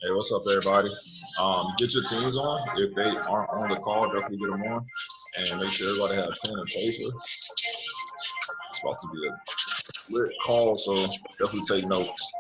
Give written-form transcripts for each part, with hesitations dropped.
Hey, what's up, everybody? Get your teams on. If they aren't on the call, definitely get them on. And make sure everybody has pen and paper. It's about to be a lit call, so definitely take notes.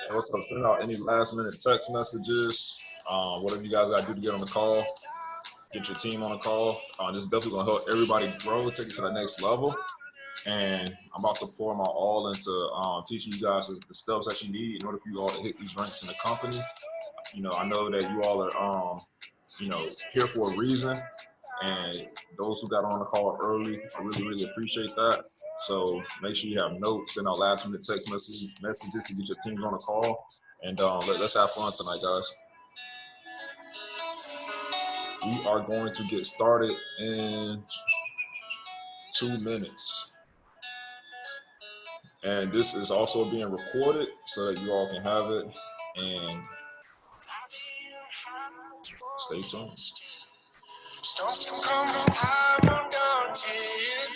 What's up? Send out any last minute text messages. Whatever you guys got to do to get on the call, get your team on the call. This is definitely going to help everybody grow, take it to the next level. And I'm about to pour my all into teaching you guys the steps that you need in order for you all to hit these ranks in the company. You know, I know that you all are here for a reason. And those who got on the call early, I really, really appreciate that. So make sure you have notes, send out last minute text messages to get your teams on the call. And let's have fun tonight, guys. We are going to get started in 2 minutes. And this is also being recorded so that you all can have it. And stay tuned. Storms can come from high, I'm daunted.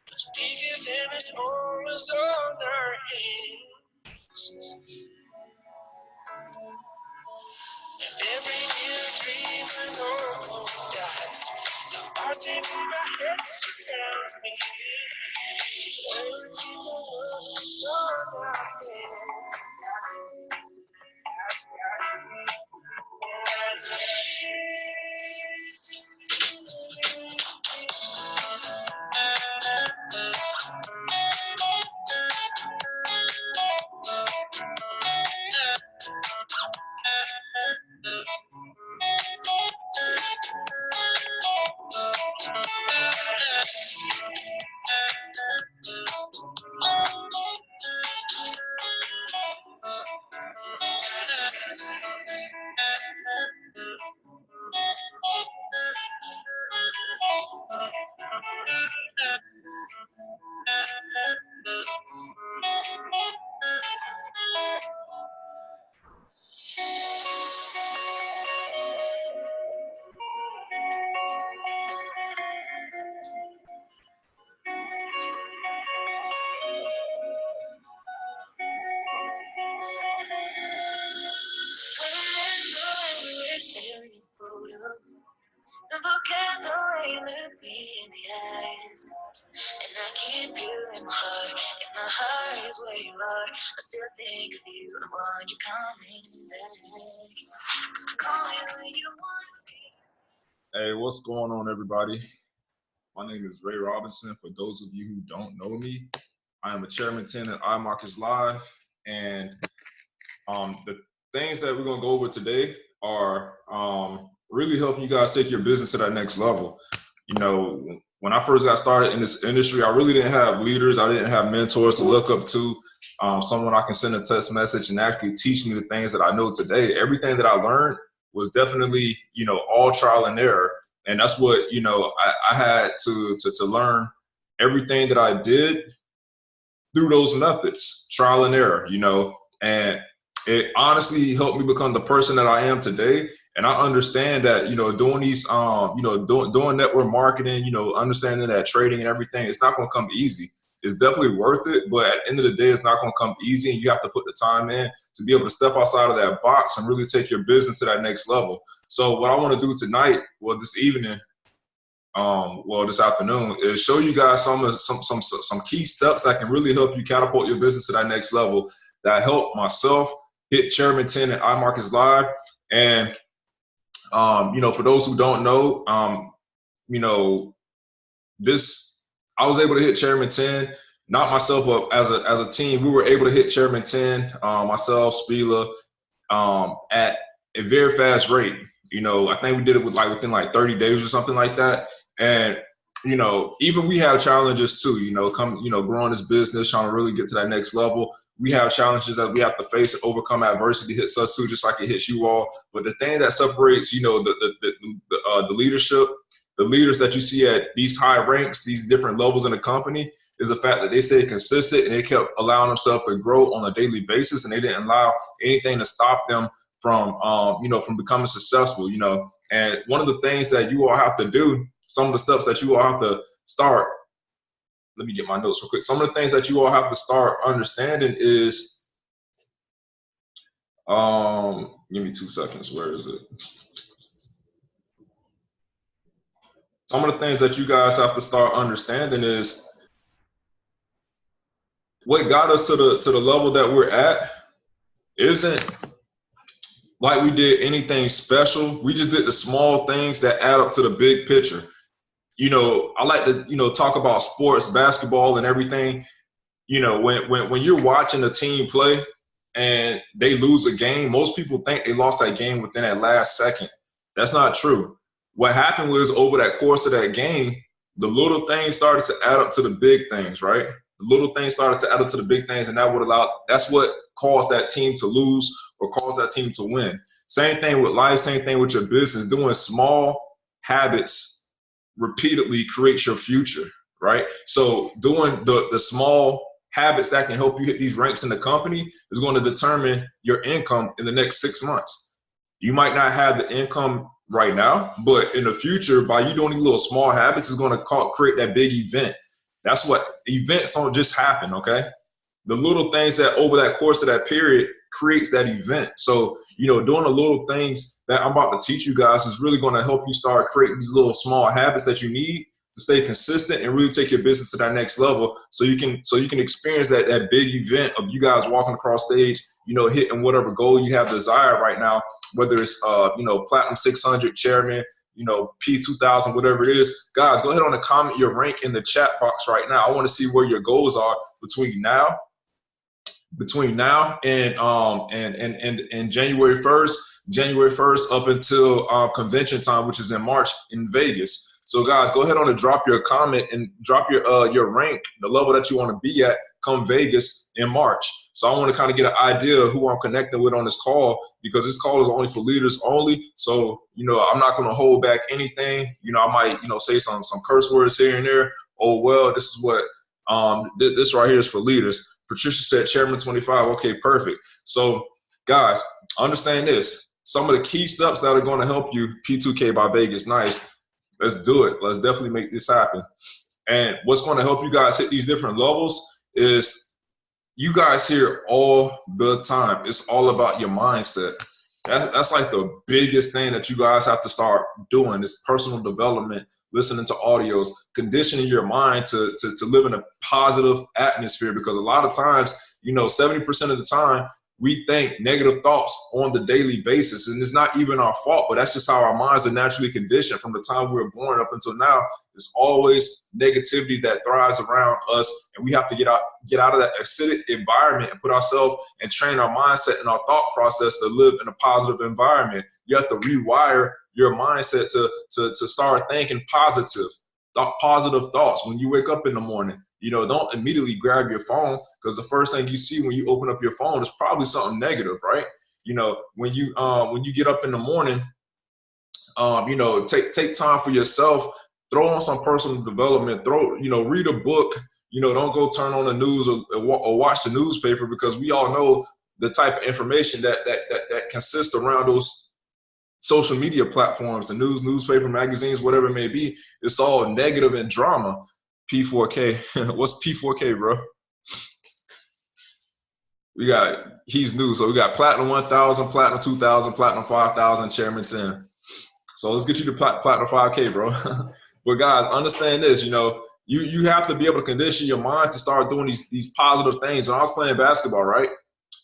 It's bigger than its always on our hands. If every new dream and all dies, the parsing in my head surrounds me. Words in the world is on my Hey, what's going on, everybody? My name is Ray Robinson. For those of you who don't know me, I am a chairman 10 at iMarkets Live. And the things that we're going to go over today are really helping you guys take your business to that next level. When I first got started in this industry, I really didn't have leaders. I didn't have mentors to look up to, someone I can send a text message and actually teach me the things that I know today. Everything that I learned was definitely, all trial and error. And that's what, I had to learn everything that I did through those methods, trial and error, and it honestly helped me become the person that I am today. And I understand that, doing these, doing network marketing, understanding that trading and everything, it's not going to come easy. It's definitely worth it, but at the end of the day, it's not going to come easy, and you have to put the time in to be able to step outside of that box and really take your business to that next level. So what I want to do tonight, this evening, this afternoon, is show you guys some key steps that can really help you catapult your business to that next level, that help myself hit Chairman 10 at iMarkets Live. And for those who don't know, I was able to hit Chairman 10, not myself, but as a team, we were able to hit Chairman 10, myself, Spila, at a very fast rate. I think we did it within 30 days or something like that. And, even we have challenges too, growing this business, trying to really get to that next level. We have challenges that we have to face and overcome. Adversity hits us too, just like it hits you all. But the thing that separates, the leadership, the leaders that you see at these high ranks, these different levels in the company, is the fact that they stayed consistent and they kept allowing themselves to grow on a daily basis, and they didn't allow anything to stop them from becoming successful. And one of the things that you all have to do, some of the steps that you all have to start, let me get my notes real quick. Some of the things that you all have to start understanding is, give me 2 seconds. Where is it? Some of the things that you guys have to start understanding is what got us to the level that we're at isn't like we did anything special. We just did the small things that add up to the big picture. I like to, talk about sports, basketball and everything. When you're watching a team play and they lose a game, most people think they lost that game within that last second. That's not true. What happened was over that course of that game, the little things started to add up to the big things, right? The little things started to add up to the big things, and that's what caused that team to lose or caused that team to win. Same thing with life, same thing with your business. Doing small habits repeatedly creates your future, right? So doing the small habits that can help you hit these ranks in the company is going to determine your income in the next 6 months. You might not have the income right now, but in the future, by you doing these little small habits, is going to create that big event. That's what events don't just happen, okay? The little things that over that course of that period creates that event. So, doing the little things that I'm about to teach you guys is really going to help you start creating these little small habits that you need to stay consistent and really take your business to that next level. So you can experience that big event of you guys walking across stage, hitting whatever goal you have desired right now, whether it's Platinum 600, Chairman, P2000, whatever it is. Guys, go ahead on and comment your rank in the chat box right now. I want to see where your goals are between now and January 1st up until convention time, which is in March in Vegas. So guys, go ahead on and drop your comment and drop your rank, the level that you want to be at come Vegas in March. So I want to kind of get an idea of who I'm connecting with on this call, because this call is only for leaders only. So, I'm not going to hold back anything. I might, say some curse words here and there. Oh, well, this is what, this right here is for leaders. Patricia said Chairman 25. Okay, perfect. So guys, understand this. Some of the key steps that are going to help you, P2K by Vegas. Nice. Let's do it. Let's definitely make this happen. And what's going to help you guys hit these different levels is you guys hear all the time. It's all about your mindset. That's like the biggest thing that you guys have to start doing is personal development, listening to audios, conditioning your mind to live in a positive atmosphere. Because a lot of times, 70% of the time, we think negative thoughts on the daily basis, and it's not even our fault, but that's just how our minds are naturally conditioned from the time we were born up until now. There's always negativity that thrives around us, and we have to get out of that acidic environment and put ourselves and train our mindset and our thought process to live in a positive environment. You have to rewire your mindset to start thinking positive thoughts. When you wake up in the morning, don't immediately grab your phone, because the first thing you see when you open up your phone is probably something negative, right? When you get up in the morning, take time for yourself, throw on some personal development, read a book, don't go turn on the news or watch the newspaper, because we all know the type of information that consists around those social media platforms, the news, newspaper, magazines, whatever it may be. It's all negative and drama. P4K. What's P4K, bro? He's new. So we got Platinum 1000, Platinum 2000, Platinum 5000, Chairman 10. So let's get you to Platinum 5K, bro. But guys, understand this, you have to be able to condition your mind to start doing these positive things. When I was playing basketball, right?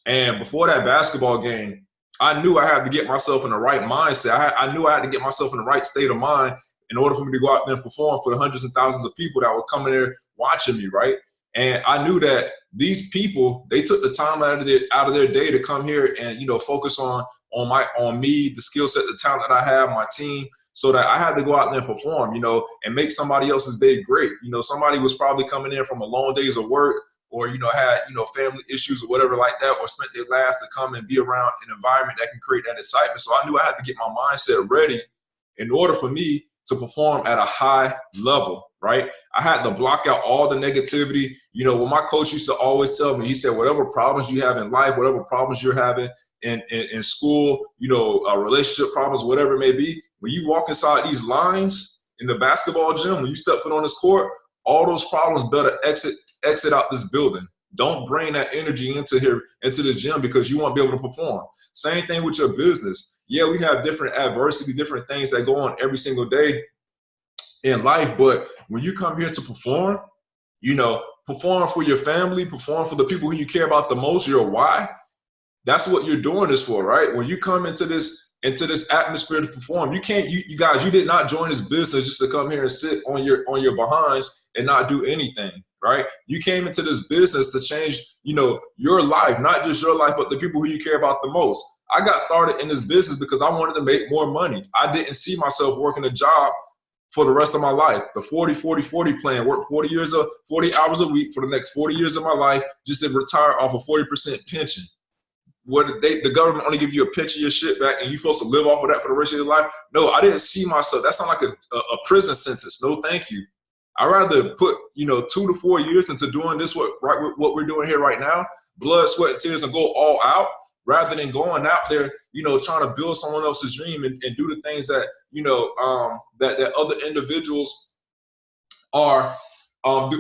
And before that basketball game, I knew I had to get myself in the right mindset. I knew I had to get myself in the right state of mind in order for me to go out there and perform for the hundreds and thousands of people that were coming there watching me, right? And I knew that these people, they took the time out of their day to come here and focus on me, the skill set, the talent that I have, my team, so that I had to go out there and perform, and make somebody else's day great. Somebody was probably coming in from a long days of work, or had family issues or whatever like that, or spent their last to come and be around an environment that can create that excitement. So I knew I had to get my mindset ready in order for me to perform at a high level, right? I had to block out all the negativity. What my coach used to always tell me, he said, whatever problems you have in life, whatever problems you're having in school, relationship problems, whatever it may be, when you walk inside these lines in the basketball gym, when you step foot on this court, all those problems better exit out this building. Don't bring that energy into the gym, because you won't be able to perform. Same thing with your business. Yeah, we have different adversity, different things that go on every single day in life. But when you come here to perform, perform for your family, perform for the people who you care about the most, your why. That's what you're doing this for, right? When you come into this atmosphere to perform, you guys, you did not join this business just to come here and sit on your behinds and not do anything, right? You came into this business to change, your life, not just your life, but the people who you care about the most. I got started in this business because I wanted to make more money. I didn't see myself working a job for the rest of my life. The 40-40-40 plan, work 40 hours a week for the next 40 years of my life just to retire off a 40% pension. The government only give you a pinch of your shit back and you're supposed to live off of that for the rest of your life? No, I didn't see myself. That sounds like a prison sentence. No, thank you. I'd rather put 2 to 4 years into doing this, what we're doing here right now, blood, sweat, and tears, and go all out, rather than going out there, trying to build someone else's dream and do the things that, that other individuals are I'd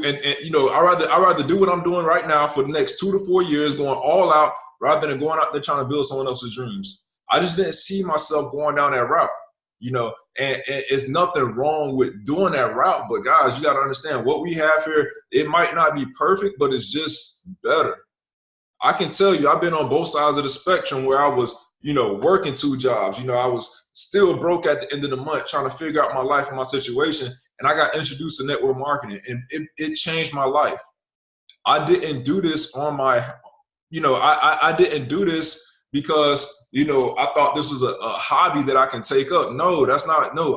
rather do what I'm doing right now for the next 2 to 4 years, going all out, rather than going out there trying to build someone else's dreams. I just didn't see myself going down that route, and it's nothing wrong with doing that route. But guys, you got to understand what we have here. It might not be perfect, but it's just better. I can tell you, I've been on both sides of the spectrum where I was, working 2 jobs. I was still broke at the end of the month trying to figure out my life and my situation. And I got introduced to network marketing, and it changed my life. I didn't do this on my, I didn't do this because, I thought this was a hobby that I can take up. No,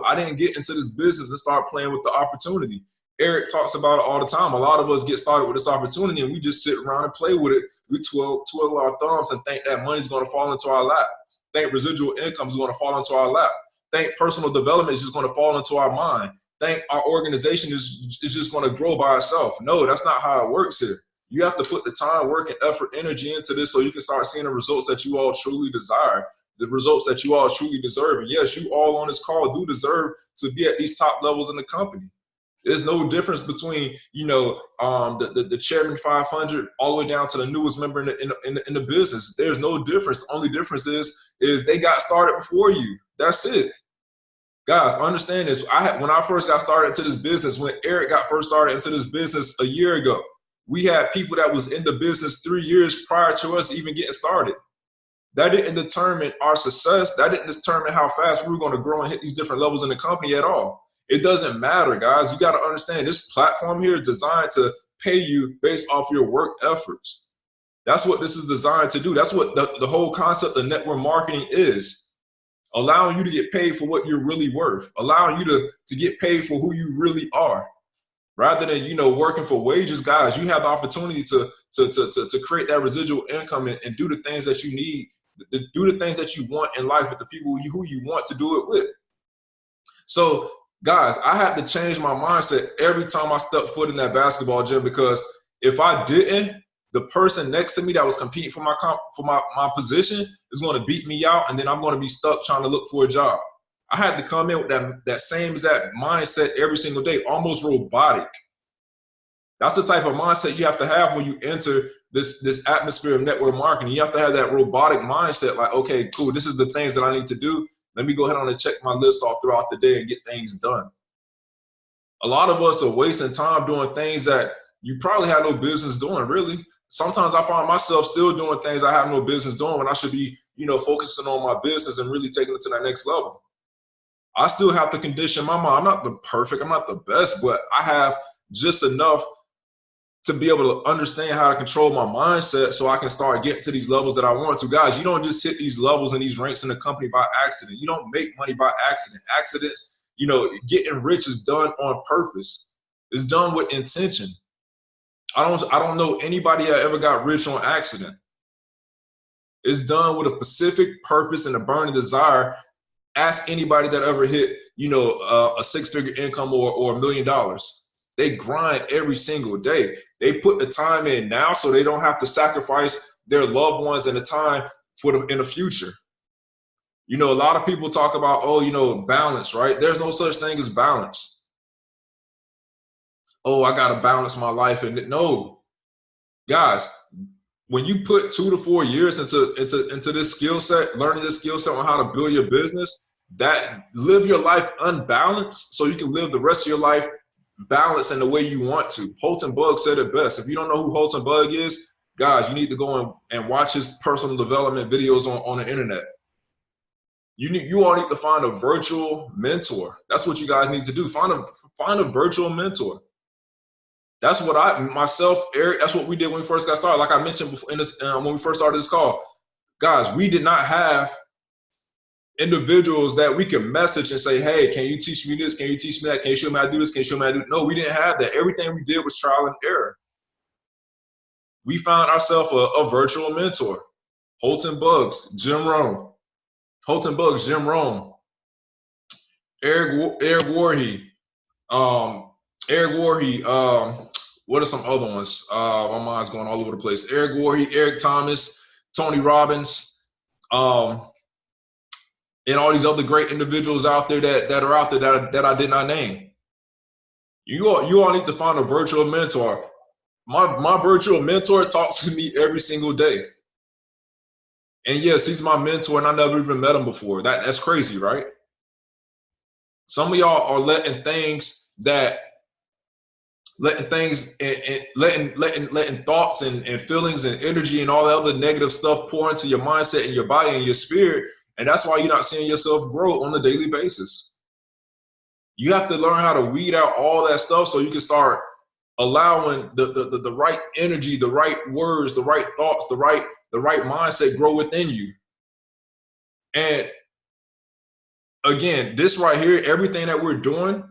I didn't get into this business and start playing with the opportunity. Eric talks about it all the time. A lot of us get started with this opportunity and we just sit around and play with it. We twirl our thumbs and think that money's going to fall into our lap. Think residual income is going to fall into our lap. Think personal development is just going to fall into our mind. Think our organization is just going to grow by itself. No, that's not how it works here. You have to put the time, work, and effort, energy into this so you can start seeing the results that you all truly desire, the results that you all truly deserve. And yes, you all on this call do deserve to be at these top levels in the company. There's no difference between, the chairman 500 all the way down to the newest member in the business. There's no difference. The only difference is they got started before you. That's it. Guys, understand this. When I first got started into this business, when Eric got first started into this business a year ago, we had people that was in the business 3 years prior to us even getting started. That didn't determine our success. That didn't determine how fast we were going to grow and hit these different levels in the company at all. It doesn't matter, guys. You got to understand this platform here is designed to pay you based off your work efforts. That's what this is designed to do. That's what the whole concept of network marketing is. Allowing you to get paid for what you're really worth. Allowing you to get paid for who you really are. Rather than, working for wages, guys, you have the opportunity to create that residual income and do the things that you need, do the things that you want in life with the people who you want to do it with. So, guys, I had to change my mindset every time I stepped foot in that basketball gym, because if I didn't, the person next to me that was competing for my position is going to beat me out, and then I'm going to be stuck trying to look for a job. I had to come in with that same exact mindset every single day, almost robotic. That's the type of mindset you have to have when you enter this atmosphere of network marketing. You have to have that robotic mindset, like, okay, cool, this is the things that I need to do. Let me go ahead and check my list off throughout the day and get things done. A lot of us are wasting time doing things that you probably have no business doing, really. Sometimes I find myself still doing things I have no business doing when I should be, focusing on my business and really taking it to that next level. I still have to condition my mind. I'm not the perfect, I'm not the best, but I have just enough to be able to understand how to control my mindset so I can start getting to these levels that I want to. Guys, you don't just hit these levels and these ranks in the company by accident. You don't make money by accident. Accidents, getting rich is done on purpose. It's done with intention. I don't know anybody that ever got rich on accident. It's done with a specific purpose and a burning desire. Ask anybody that ever hit, a 6-figure income or $1 million. They grind every single day. They put the time in now so they don't have to sacrifice their loved ones and the time in the future. A lot of people talk about, balance, right? There's no such thing as balance. Oh, I got to balance my life. And no, guys, when you put 2 to 4 years into this skill set, learning this skill set on how to build your business, that live your life unbalanced so you can live the rest of your life balanced in the way you want to. Holton Bugg said it best. If you don't know who Holton Bugg is, guys, you need to go and watch his personal development videos on the internet. You all need to find a virtual mentor. That's what you guys need to do. Find a virtual mentor. That's what Eric, that's what we did when we first got started. Like I mentioned before when we first started this call, Guys, we did not have individuals that we can message and say, hey, can you teach me this? Can you teach me that? Can you show me how to do this? Can you show me how to do it? No, we didn't have that. Everything we did was trial and error. We found ourselves a virtual mentor. Holton Bugs, Jim Rome. Holton Bugs, Jim Rome. Eric Warhe. Eric Warhe. What are some other ones? My mind's going all over the place. Eric Warhe, Eric Thomas, Tony Robbins, and all these other great individuals out there that are out there that I did not name. You all need to find a virtual mentor. My virtual mentor talks to me every single day. And yes, he's my mentor, and I never even met him before. That's crazy, right? Some of y'all are letting things and letting thoughts and feelings and energy and all that other negative stuff pour into your mindset and your body and your spirit, and that's why you're not seeing yourself grow on a daily basis. You have to learn how to weed out all that stuff so you can start allowing the right energy, the right words, the right thoughts, the right mindset grow within you. And again, this right here, everything that we're doing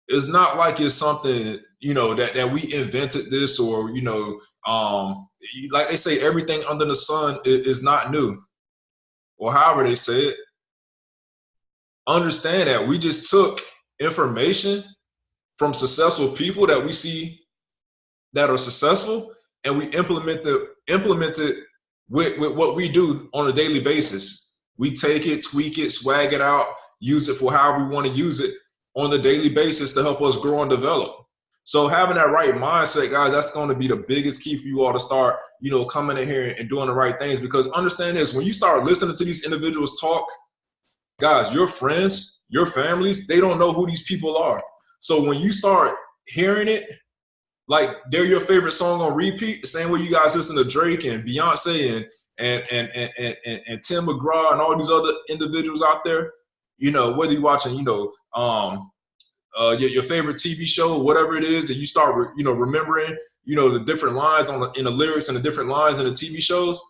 is not like it's something, that we invented this, or, like they say, everything under the sun is not new, or however they say it. Understand that we just took information from successful people that we see that are successful, and we implement it with what we do on a daily basis. We take it, tweak it, swag it out, use it for however we want to use it on the daily basis to help us grow and develop. So having that right mindset, guys, that's going to be the biggest key for you all to start, coming in here and doing the right things. Because understand this, when you start listening to these individuals talk, guys, your friends, your families, they don't know who these people are. So when you start hearing it, like they're your favorite song on repeat, the same way you guys listen to Drake and Beyonce and Tim McGraw and all these other individuals out there, whether you're watching, your favorite TV show, whatever it is, and you start, remembering, the different lines in the lyrics and the different lines in the TV shows.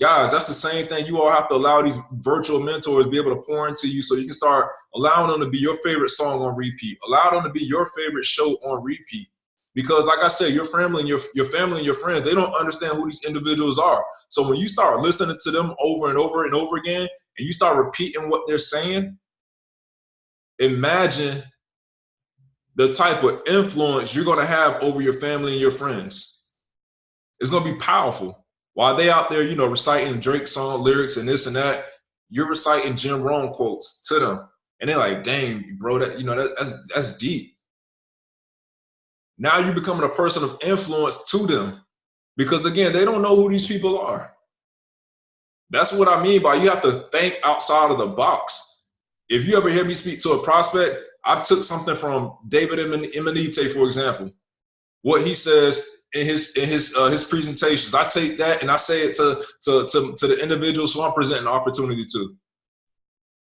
Guys, that's the same thing. You all have to allow these virtual mentors to be able to pour into you, so you can start allowing them to be your favorite song on repeat. Allow them to be your favorite show on repeat. Because like I said, your family and your friends, they don't understand who these individuals are. So when you start listening to them over and over and over again, and you start repeating what they're saying, imagine the type of influence you're going to have over your family and your friends. It's going to be powerful. While they out there, reciting Drake song lyrics and this and that, you're reciting Jim Rome quotes to them. And they're like, dang, bro, that's deep. Now you're becoming a person of influence to them, because again, they don't know who these people are. That's what I mean by you have to think outside of the box. If you ever hear me speak to a prospect, I've took something from David Emanite, for example. What he says in his presentations, I take that and I say it to the individuals who I'm presenting the opportunity to.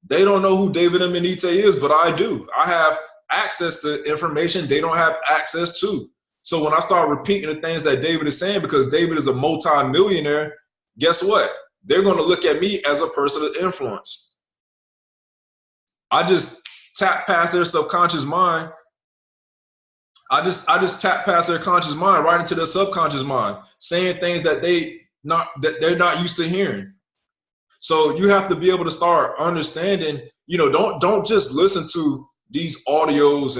They don't know who David Emanite is, but I do. I have access to information they don't have access to. So when I start repeating the things that David is saying, because David is a multi-millionaire, guess what? They're going to look at me as a person of influence. I just tap past their subconscious mind. I just tap past their conscious mind right into their subconscious mind, saying things that they're not used to hearing. So you have to be able to start understanding, don't just listen to these audios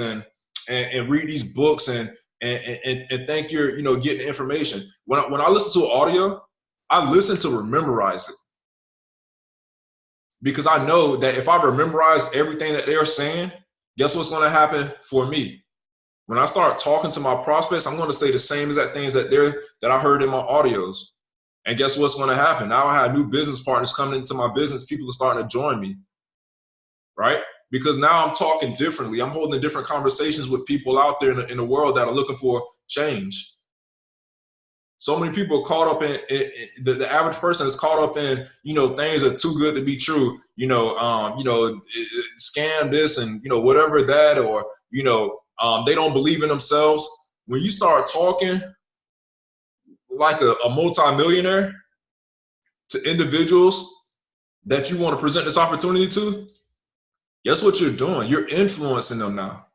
and read these books and think you're getting information. When I listen to an audio, I listen to memorize it, because I know that if I memorize everything that they're saying, guess what's going to happen for me? When I start talking to my prospects, I'm going to say the same exact things that I heard in my audios. And guess what's going to happen? Now I have new business partners coming into my business. People are starting to join me, right? Because now I'm talking differently. I'm holding different conversations with people out there in the world that are looking for change. So many people are caught up in the average person is caught up in, things are too good to be true, scam this and, whatever that, or, they don't believe in themselves. When you start talking like a multi-millionaire, to individuals that you want to present this opportunity to, guess what you're doing? You're influencing them now.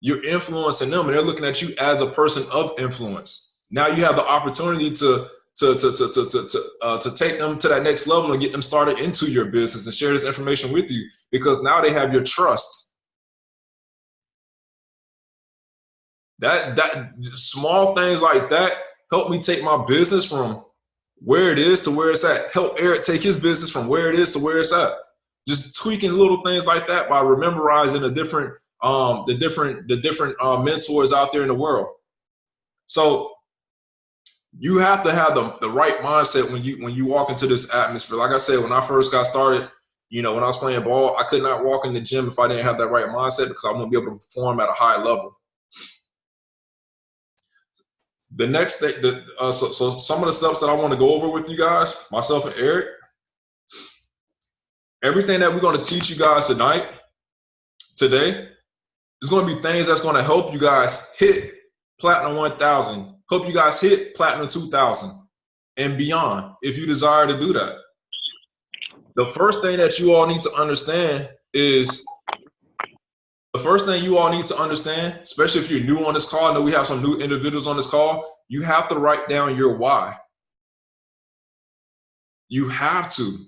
You're influencing them, and they're looking at you as a person of influence. Now you have the opportunity to take them to that next level and get them started into your business and share this information with you, because now they have your trust. That small things like that help me take my business from where it is to where it's at. Help Eric take his business from where it is to where it's at. Just tweaking little things like that by memorizing the different mentors out there in the world. So you have to have the right mindset when you walk into this atmosphere. Like I said, when I first got started, when I was playing ball, I could not walk in the gym if I didn't have that right mindset, because I wouldn't be able to perform at a high level. The next thing, so some of the steps that I want to go over with you guys, myself and Eric, everything that we're going to teach you guys today, is going to be things that's going to help you guys hit Platinum 1000, help you guys hit Platinum 2000 and beyond if you desire to do that. The first thing that you all need to understand is, especially if you're new on this call, I know we have some new individuals on this call, you have to write down your why. You have to.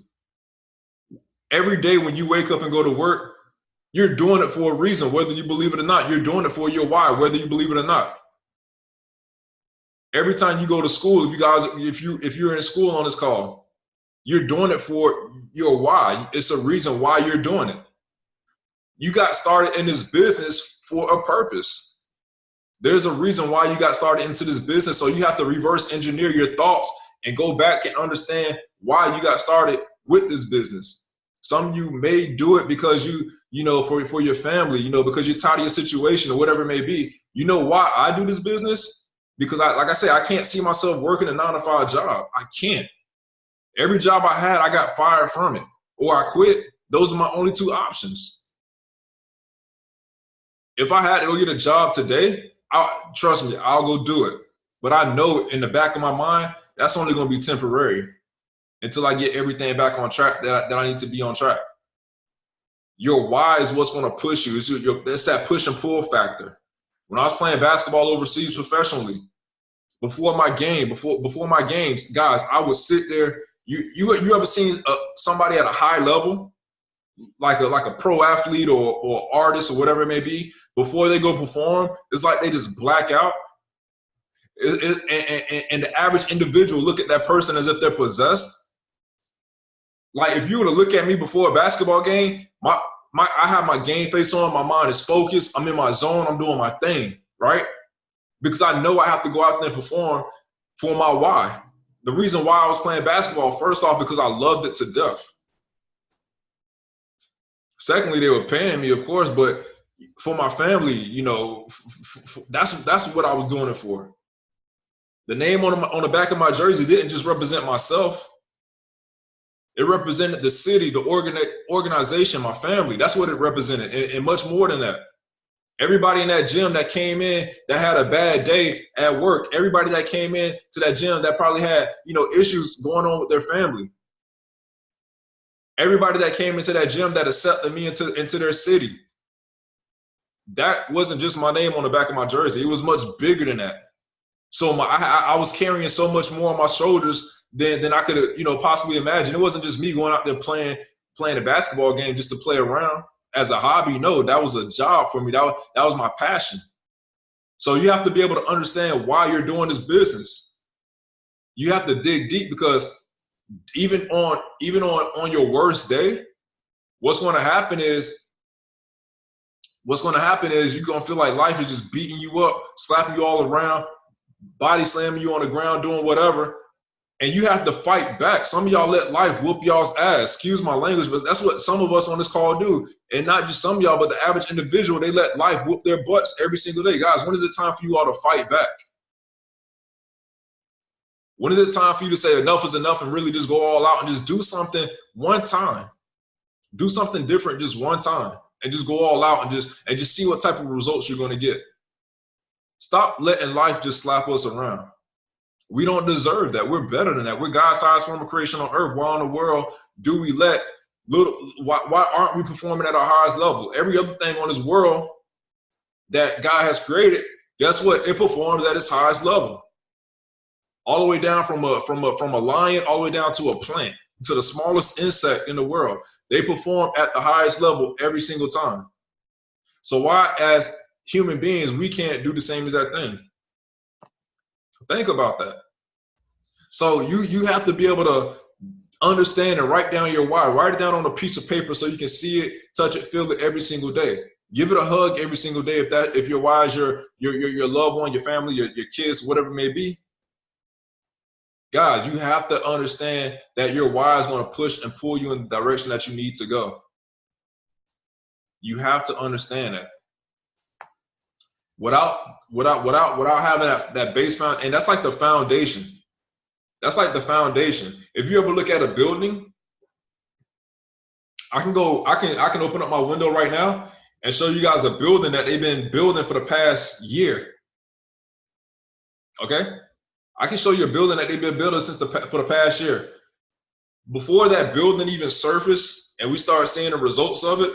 Every day when you wake up and go to work, you're doing it for a reason, whether you believe it or not. You're doing it for your why, whether you believe it or not. Every time you go to school, if you're in school on this call, you're doing it for your why. It's a reason why you're doing it. You got started in this business for a purpose. There's a reason why you got started into this business. So you have to reverse engineer your thoughts and go back and understand why you got started with this business. Some of you may do it because for your family, because you're tired of your situation or whatever it may be. You know why I do this business? Because like I said, I can't see myself working a 9-to-5 job. I can't. Every job I had, I got fired from it or I quit. Those are my only two options. If I had to go get a job today, trust me, I'll go do it. But I know in the back of my mind, that's only going to be temporary until I get everything back on track that I need to be on track. Your why is what's going to push you. It's that push and pull factor. When I was playing basketball overseas professionally, before my games, guys, I would sit there. You ever seen somebody at a high level, like a pro athlete or artist or whatever it may be, before they go perform, it's like they just black out. And the average individual look at that person as if they're possessed. Like if you were to look at me before a basketball game, I have my game face on, my mind is focused, I'm in my zone, I'm doing my thing, right? Because I know I have to go out there and perform for my why. The reason why I was playing basketball, first off, because I loved it to death. Secondly, they were paying me, of course, but for my family, that's what I was doing it for. The name on the back of my jersey didn't just represent myself. It represented the city, the organization, my family. That's what it represented, and much more than that. Everybody in that gym that came in that had a bad day at work, everybody that came in to that gym that probably had, issues going on with their family. Everybody that came into that gym that accepted me into their city. That wasn't just my name on the back of my jersey. It was much bigger than that. So I was carrying so much more on my shoulders than I could have, possibly imagine. It wasn't just me going out there playing a basketball game just to play around as a hobby. No, that was a job for me. That was my passion. So you have to be able to understand why you're doing this business. You have to dig deep, because even on your worst day, what's going to happen is you're going to feel like life is just beating you up, slapping you all around, body slamming you on the ground, doing whatever. And you have to fight back. Some of y'all let life whoop y'all's ass. Excuse my language, but that's what some of us on this call do. And not just some of y'all, but the average individual, they let life whoop their butts every single day. Guys, when is it time for you all to fight back? When is it time for you to say enough is enough and really just go all out and just do something one time? Do something different just one time and just go all out and just see what type of results you're going to get. Stop letting life just slap us around. We don't deserve that. We're better than that. We're God's highest form of creation on earth. Why in the world do we let why aren't we performing at our highest level? Every other thing on this world that God has created, guess what? It performs at its highest level. All the way down from a lion, all the way down to a plant, to the smallest insect in the world. They perform at the highest level every single time. So why, as human beings, we can't do the same exact thing? Think about that. So you have to be able to understand and write down your why. Write it down on a piece of paper so you can see it, touch it, feel it every single day. Give it a hug every single day if your why is your loved one, your family, your kids, whatever it may be. Guys, you have to understand that your why is going to push and pull you in the direction that you need to go. You have to understand that. Without having that base foundation, and that's like the foundation. That's like the foundation. If you ever look at a building, I can open up my window right now and show you guys a building that they've been building for the past year. Okay? I can show you a building that they've been building for the past year. Before that building even surfaced and we start seeing the results of it,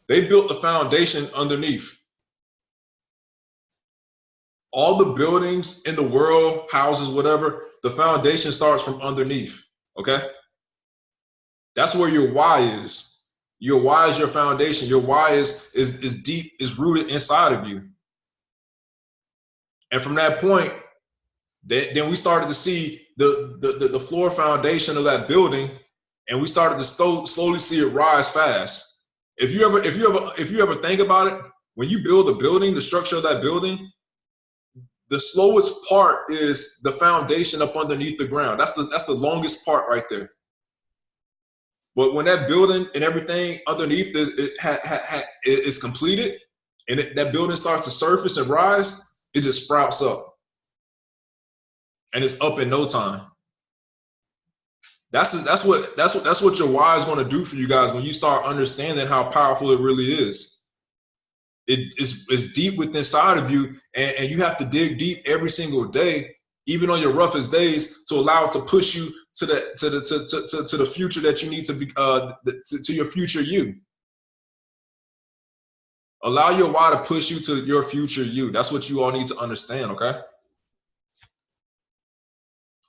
they built the foundation underneath. All the buildings in the world, houses, whatever, the foundation starts from underneath, okay? That's where your why is. Your why is your foundation. Your why is deep, is rooted inside of you. And from that point, then we started to see the floor foundation of that building, and we started to slowly see it rise fast. If you ever think about it, when you build a building, the structure of that building, the slowest part is the foundation up underneath the ground. That's the longest part right there. But when that building and everything underneath is completed, and that building starts to surface and rise, it just sprouts up, and it's up in no time. That's what your why is going to do for you guys when you start understanding how powerful it really is. It's deep within inside of you, and you have to dig deep every single day, even on your roughest days, to allow it to push you to the future that you need to be, to your future you. Allow your why to push you to your future you. That's what you all need to understand, okay?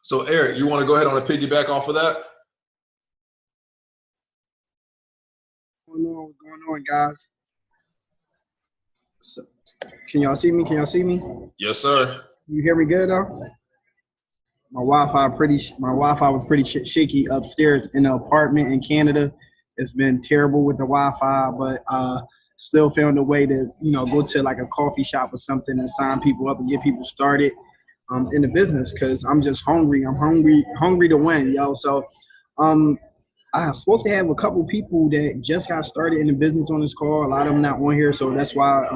So Eric, you want to go ahead on a piggyback off of that? What's going on, guys? So, can y'all see me? Can y'all see me? Yes, sir. You hear me good though? My Wi-Fi was pretty shaky upstairs in the apartment in Canada. It's been terrible with the Wi-Fi, but still found a way to go to like a coffee shop or something and sign people up and get people started in the business, because I'm just hungry. I'm hungry to win, yo. So I'm supposed to have a couple people that just got started in the business on this call. A lot of them not on here, so that's why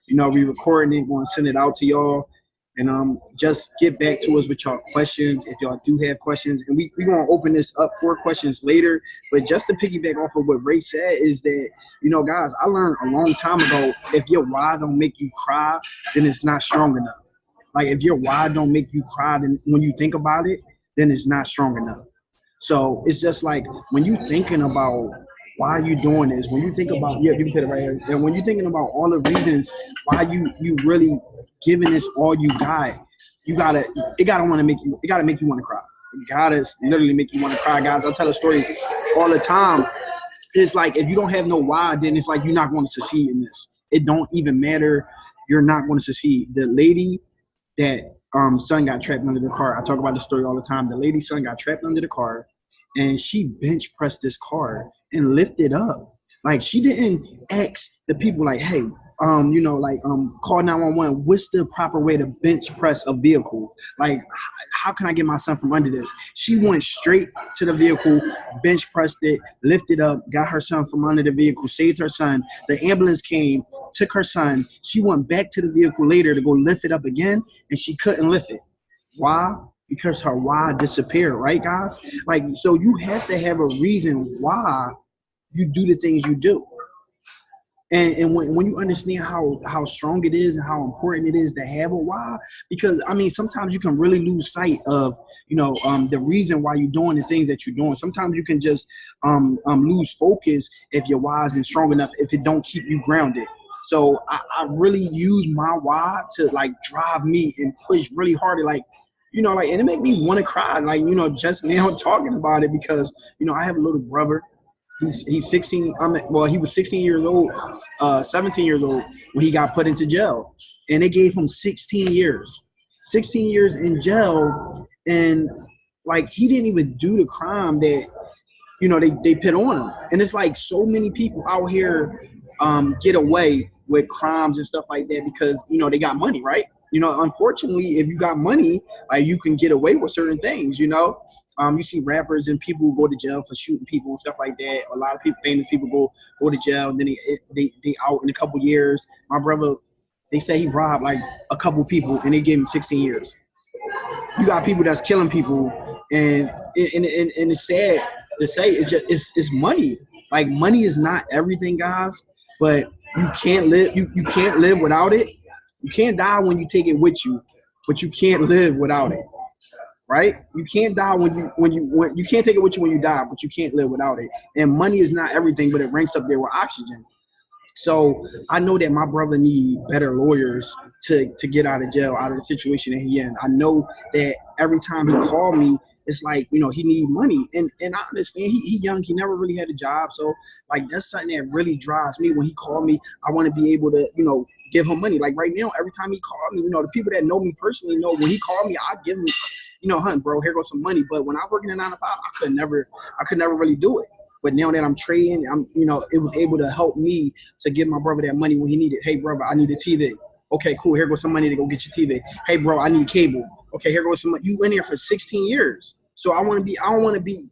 we recording it, going to send it out to y'all, and just get back to us with y'all questions if y'all do have questions. And we gonna open this up for questions later. But just to piggyback off of what Ray said is that, guys, I learned a long time ago, if your why don't make you cry, then it's not strong enough. Like, if your why don't make you cry, then when you think about it, then it's not strong enough. So it's just like, when you thinking about why you doing this, when you think about, you can put it right here, and when you're thinking about all the reasons why you really giving this all you got, it gotta make you want to cry. It gotta literally make you want to cry, guys. I tell a story all the time. It's like, if you don't have no why, then it's like you're not going to succeed in this. It don't even matter. You're not going to succeed. The lady that son got trapped under the car, I talk about the story all the time. The lady's son got trapped under the car, and she bench pressed this car and lifted up. Like, she didn't ask the people like, hey, call 911. What's the proper way to bench press a vehicle? Like, how can I get my son from under this? She went straight to the vehicle, bench pressed it, lifted up, got her son from under the vehicle, saved her son. The ambulance came, took her son. She went back to the vehicle later to go lift it up again, and she couldn't lift it. Why? Because her why disappeared, right, guys? Like, so you have to have a reason why you do the things you do. And when you understand how strong it is and how important it is to have a why, because I mean sometimes you can really lose sight of the reason why you're doing the things that you're doing. Sometimes you can just lose focus if your why isn't strong enough, if it don't keep you grounded. So I really use my why to like drive me and push really hard to like and it make me want to cry just now talking about it because I have a little brother. He's 16. He was 16 years old, 17 years old when he got put into jail, and they gave him 16 years, 16 years in jail, and like he didn't even do the crime that they put on him. And it's like so many people out here get away with crimes and stuff like that because they got money, right? Unfortunately, if you got money, like you can get away with certain things. You see rappers and people who go to jail for shooting people and stuff like that. A lot of people, famous people, go to jail, and then they out in a couple years. My brother, they say he robbed like a couple people, and they gave him 16 years. You got people that's killing people, and it's sad to say it's money. Like money is not everything, guys, but you can't live you can't live without it. You can't die when you take it with you, but you can't live without it. Right? You can't die when you can't take it with you when you die, but you can't live without it. And money is not everything, but it ranks up there with oxygen. So I know that my brother need better lawyers to get out of jail, out of the situation that he in. I know that every time he called me, it's like, he need money. And I understand he young, he never really had a job. So like that's something that really drives me. When he called me, I want to be able to, give him money. Like right now, every time he called me, the people that know me personally know when he called me, I give him, hun, bro, here goes some money. But when I was working at 9 to 5, I could never really do it. But now that I'm trading, it was able to help me to give my brother that money when he needed. Hey, brother, I need a TV. Okay, cool. Here goes some money to go get your TV. Hey, bro, I need cable. Okay, here goes some money. You in there for 16 years. So I don't want to be,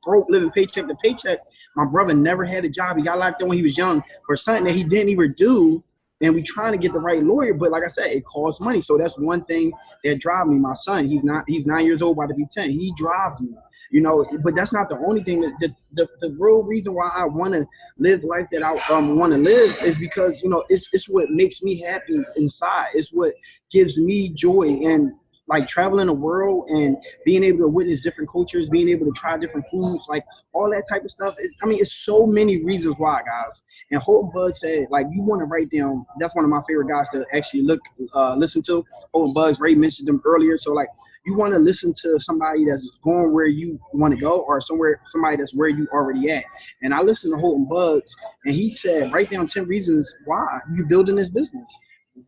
broke, living paycheck to paycheck. My brother never had a job. He got locked in when he was young for something that he didn't even do. And we trying to get the right lawyer, but like I said, it costs money. So that's one thing that drives me. My son, he's 9 years old, about to be 10. He drives me, but that's not the only thing. The real reason why I want to live the life that I want to live is because, it's what makes me happy inside. It's what gives me joy. And like traveling the world and being able to witness different cultures, being able to try different foods, like all that type of stuff. It's so many reasons why, guys. And Holton Bud said, like, you want to write down. That's one of my favorite guys to actually listen to. Holton Bud, Ray mentioned them earlier. So like, you want to listen to somebody that's going where you want to go, or somebody that's where you already at. And I listened to Holton Buds, and he said, write down 10 reasons why you building this business.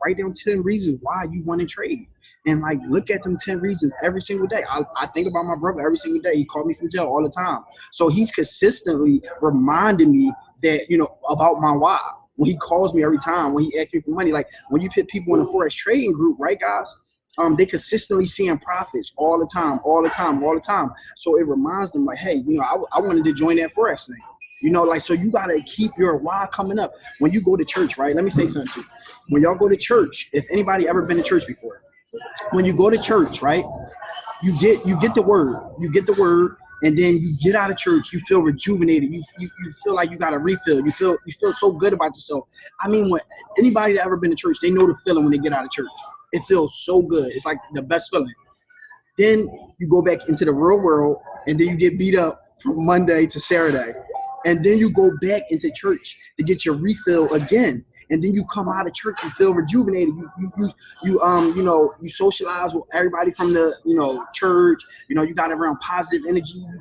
Write down 10 reasons why you want to trade. And like, look at them 10 reasons every single day. I think about my brother every single day. He called me from jail all the time. So he's consistently reminding me that, about my why. When he calls me every time, when he asks me for money, like when you put people in the Forex trading group, right, guys? They consistently seeing profits all the time. So it reminds them like, hey, I wanted to join that Forex thing. So you got to keep your why coming up. When you go to church, right? Let me say something to you. When y'all go to church, if anybody ever been to church before, when you go to church, right, you get the word, and then you get out of church, you feel rejuvenated. You feel like you got a refill. You feel so good about yourself. When anybody that ever been to church, they know the feeling when they get out of church. It feels so good. It's like the best feeling. Then you go back into the real world, and then you get beat up from Monday to Saturday. And then you go back into church to get your refill again. And then you come out of church, you feel rejuvenated. You socialize with everybody from the, church. You got around positive energy. You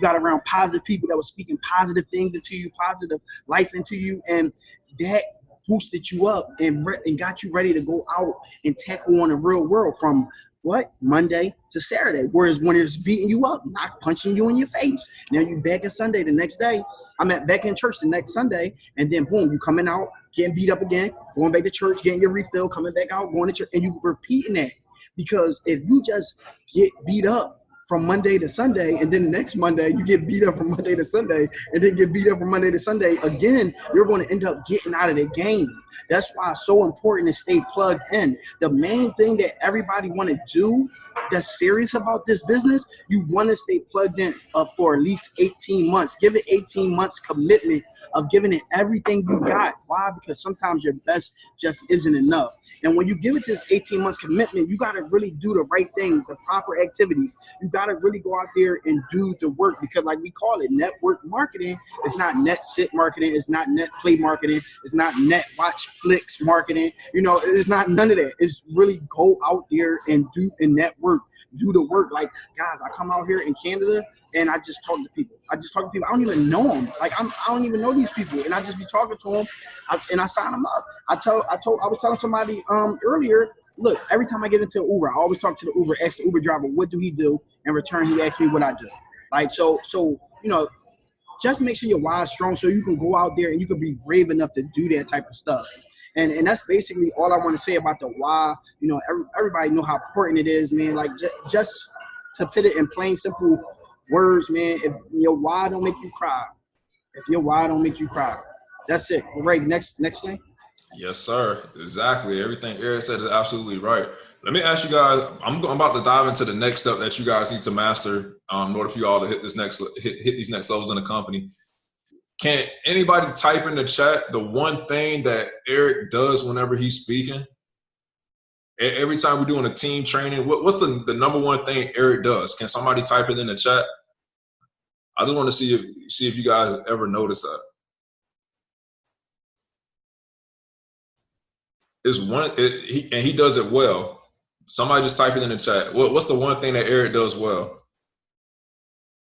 got around positive people that were speaking positive things into you, positive life into you. And that boosted you up and got you ready to go out and tackle on the real world from Monday to Saturday. Whereas when it's beating you up, not punching you in your face. Now you back in Sunday the next day. Back in church the next Sunday, and then boom, you coming out, getting beat up again, going back to church, getting your refill, coming back out, going to church, and you repeating that. Because if you just get beat up from Monday to Sunday, and then next Monday you get beat up from Monday to Sunday, and then get beat up from Monday to Sunday again, you're going to end up getting out of the game. That's why it's so important to stay plugged in. The main thing that everybody want to do that's serious about this business, you want to stay plugged in for at least 18 months. Give it 18 months commitment of giving it everything you got. Why? Because sometimes your best just isn't enough. And when you give it this 18 months commitment, you got to really do the right things, the proper activities. You got to really go out there and do the work, because like we call it network marketing. It's not net sit marketing. It's not net play marketing. It's not net watch flicks marketing. You know, it's not none of that. It's really go out there and do and network, do the work. Like, guys, I come out here in Canada and I just talk to people. I don't even know them. Like I don't even know these people, and I just be talking to them, and I sign them up. I was telling somebody earlier. Look, every time I get into an Uber, I always talk to the Uber, ask the Uber driver what do he do. In return, he asks me what I do. Like so you know, just make sure your why is strong so you can go out there and you can be brave enough to do that type of stuff. And that's basically all I want to say about the why. You know, everybody know how important it is, man. Like just to put it in plain, simple words, man. If your why don't make you cry, that's it. All right, next thing. Yes, sir. Exactly. Everything Eric said is absolutely right. Let me ask you guys. I'm about to dive into the next step that you guys need to master in order for you all to hit these next levels in the company. Can anybody type in the chat the one thing that Eric does whenever he's speaking? Every time we're doing a team training, what's the number one thing Eric does? Can somebody type it in the chat? I just want to see if you guys ever notice that. He does it well. Somebody just type it in the chat. What's the one thing that Eric does well?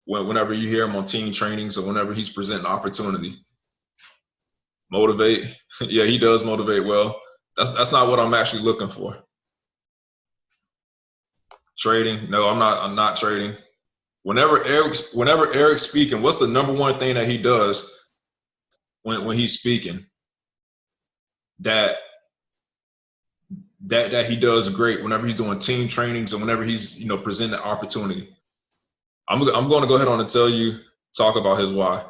Whenever you hear him on team trainings or whenever he's presenting opportunity. Motivate. Yeah, he does motivate well. That's not what I'm actually looking for. Trading. No, I'm not trading. Whenever Eric's speaking, what's the number one thing that he does when he's speaking that he does great whenever he's doing team trainings and whenever he's presenting opportunity? I'm going to go ahead on and talk about his why.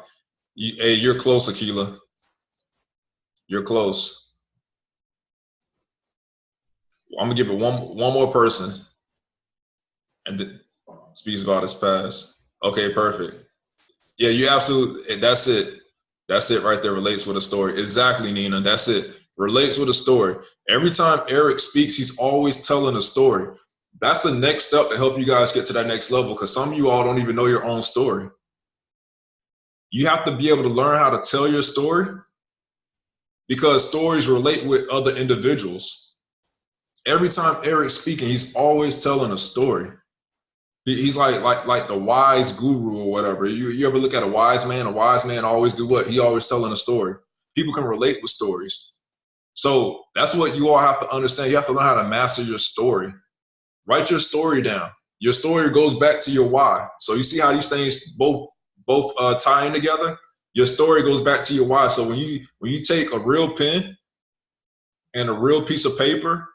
Hey, you're close, Akila. You're close. I'm gonna give it one more person, and speaks about his past. Okay, perfect. Yeah, you absolutely. That's it. That's it right there. Relates with a story. Exactly, Nina. That's it. Relates with a story. Every time Eric speaks, he's always telling a story. That's the next step to help you guys get to that next level, because some of you all don't even know your own story. You have to be able to learn how to tell your story, because stories relate with other individuals. Every time Eric's speaking, he's always telling a story. He's like the wise guru or whatever. You ever look at a wise man? A wise man always do what? He always telling a story. People can relate with stories. So that's what you all have to understand. You have to learn how to master your story. Write your story down. Your story goes back to your why. So you see how these things both tie in together? Your story goes back to your why. So when you take a real pen and a real piece of paper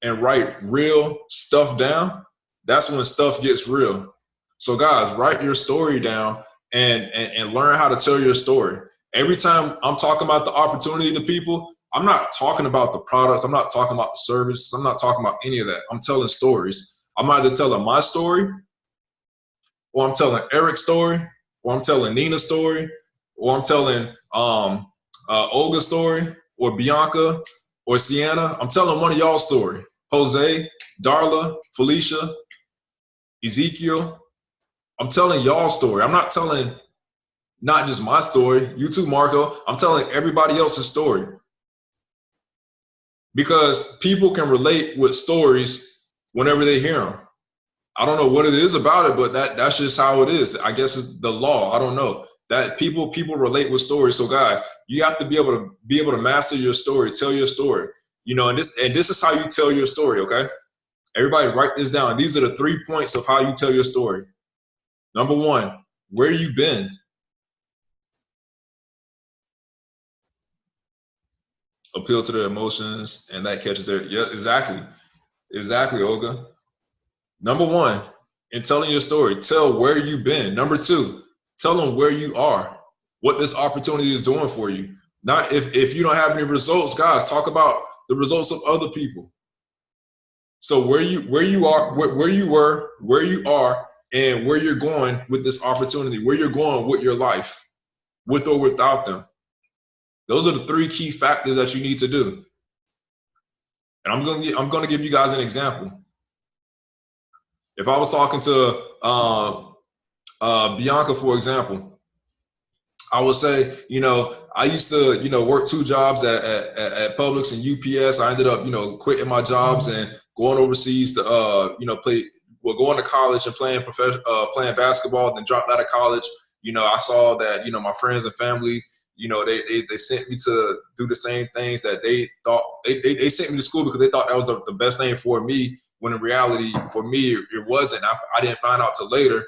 and write real stuff down, that's when stuff gets real. So guys, write your story down and learn how to tell your story. Every time I'm talking about the opportunity to people, I'm not talking about the products. I'm not talking about the service. I'm not talking about any of that. I'm telling stories. I'm either telling my story, or I'm telling Eric's story, or I'm telling Nina's story, or I'm telling Olga's story, or Bianca, or Sienna. I'm telling one of y'all's story. Jose, Darla, Felicia, Ezekiel. I'm telling y'all's story. I'm not telling not just my story. You too, Marco. I'm telling everybody else's story. Because people can relate with stories whenever they hear them. I don't know what it is about it, but that's just how it is. I guess it's the law. I don't know. That people relate with stories. So guys, you have to be able to master your story, tell your story. And this is how you tell your story, okay? Everybody write this down. These are the 3 points of how you tell your story. Number 1, where you been? Appeal to their emotions, and that catches their, yeah, exactly, Olga. Number 1, in telling your story. Tell where you've been. Number two, tell them where you are, what this opportunity is doing for you. Not if you don't have any results, guys, talk about the results of other people. So where you are, where you were, where you are, and where you're going with this opportunity, where you're going with your life, with or without them. Those are the three key factors that you need to do. And I'm gonna give you guys an example. If I was talking to Bianca, for example, I would say, I used to, work 2 jobs at Publix and UPS. I ended up, quitting my jobs and going overseas to, going to college and playing basketball. Then dropped out of college. I saw that, my friends and family, they sent me to do the same things that they thought. They sent me to school because they thought that was the best thing for me. When in reality, for me, it wasn't. I didn't find out till later.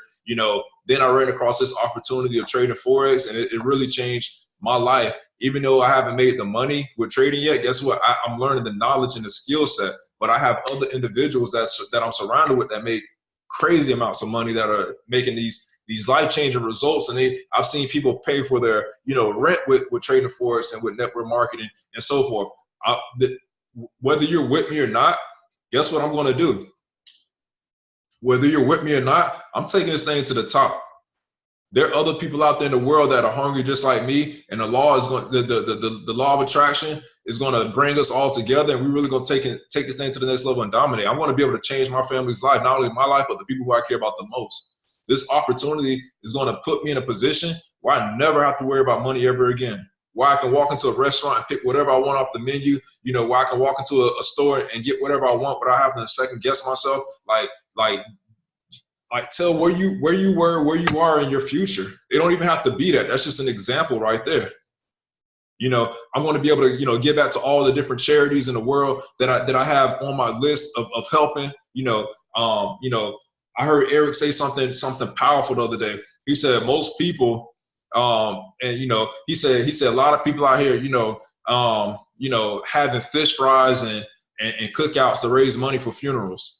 Then I ran across this opportunity of trading Forex, and it really changed my life. Even though I haven't made the money with trading yet, guess what? I'm learning the knowledge and the skill set. But I have other individuals that I'm surrounded with that make crazy amounts of money, that are making these life-changing results. And I've seen people pay for their rent with trading Forex and with network marketing and so forth. Whether you're with me or not, guess what I'm going to do? Whether you're with me or not, I'm taking this thing to the top. There are other people out there in the world that are hungry just like me, and the law is going. The law of attraction is going to bring us all together, and we're really going to take this thing to the next level and dominate. I want to be able to change my family's life, not only my life, but the people who I care about the most. This opportunity is going to put me in a position where I never have to worry about money ever again. Where I can walk into a restaurant and pick whatever I want off the menu. Where I can walk into a store and get whatever I want without having to second guess myself. Like tell where you were, where you are in your future. It don't even have to be that. That's just an example right there. I'm going to be able to, give back to all the different charities in the world that I have on my list of helping. I heard Eric say something powerful the other day. He said most people, he said a lot of people out here, having fish fries and cookouts to raise money for funerals.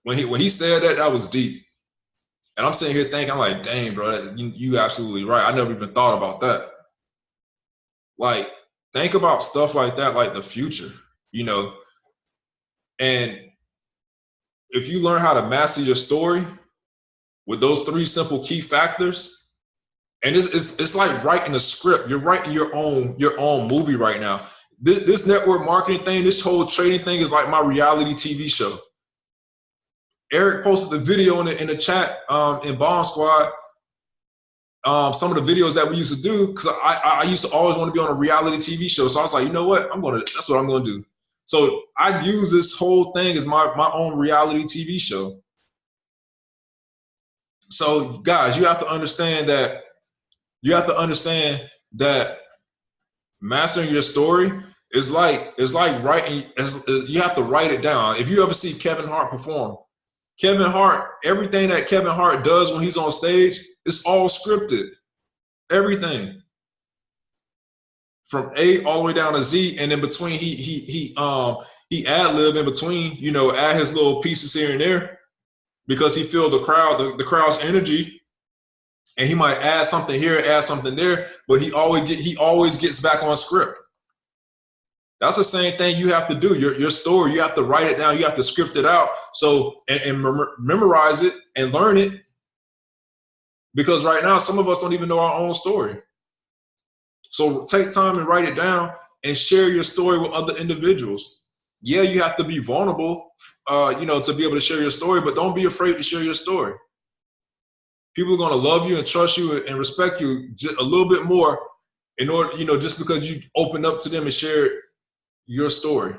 When he said that was deep. And I'm sitting here thinking, I'm like, dang, bro, you absolutely right. I never even thought about that. Like, think about stuff like that, like the future, And if you learn how to master your story with those 3 simple key factors, and it's like writing a script. You're writing your own movie right now. This network marketing thing, this whole trading thing is like my reality TV show. Eric posted the video in the chat in Bomb Squad. Some of the videos that we used to do, because I used to always want to be on a reality TV show. So I was like, you know what? That's what I'm gonna do. So I use this whole thing as my own reality TV show. So guys, you have to understand that mastering your story is like writing. You have to write it down. If you ever see Kevin Hart perform, everything that Kevin Hart does when he's on stage, it's all scripted. Everything. From A all the way down to Z, and in between he ad-lib in between, add his little pieces here and there, because he feel the crowd's energy, and he might add something here, add something there, but he always gets back on script. That's the same thing you have to do. Your story, you have to write it down. You have to script it out. So and memorize it and learn it. Because right now, some of us don't even know our own story. So take time and write it down and share your story with other individuals. Yeah, you have to be vulnerable, to be able to share your story, but don't be afraid to share your story. People are going to love you and trust you and respect you just a little bit more in order, just because you open up to them and share your story.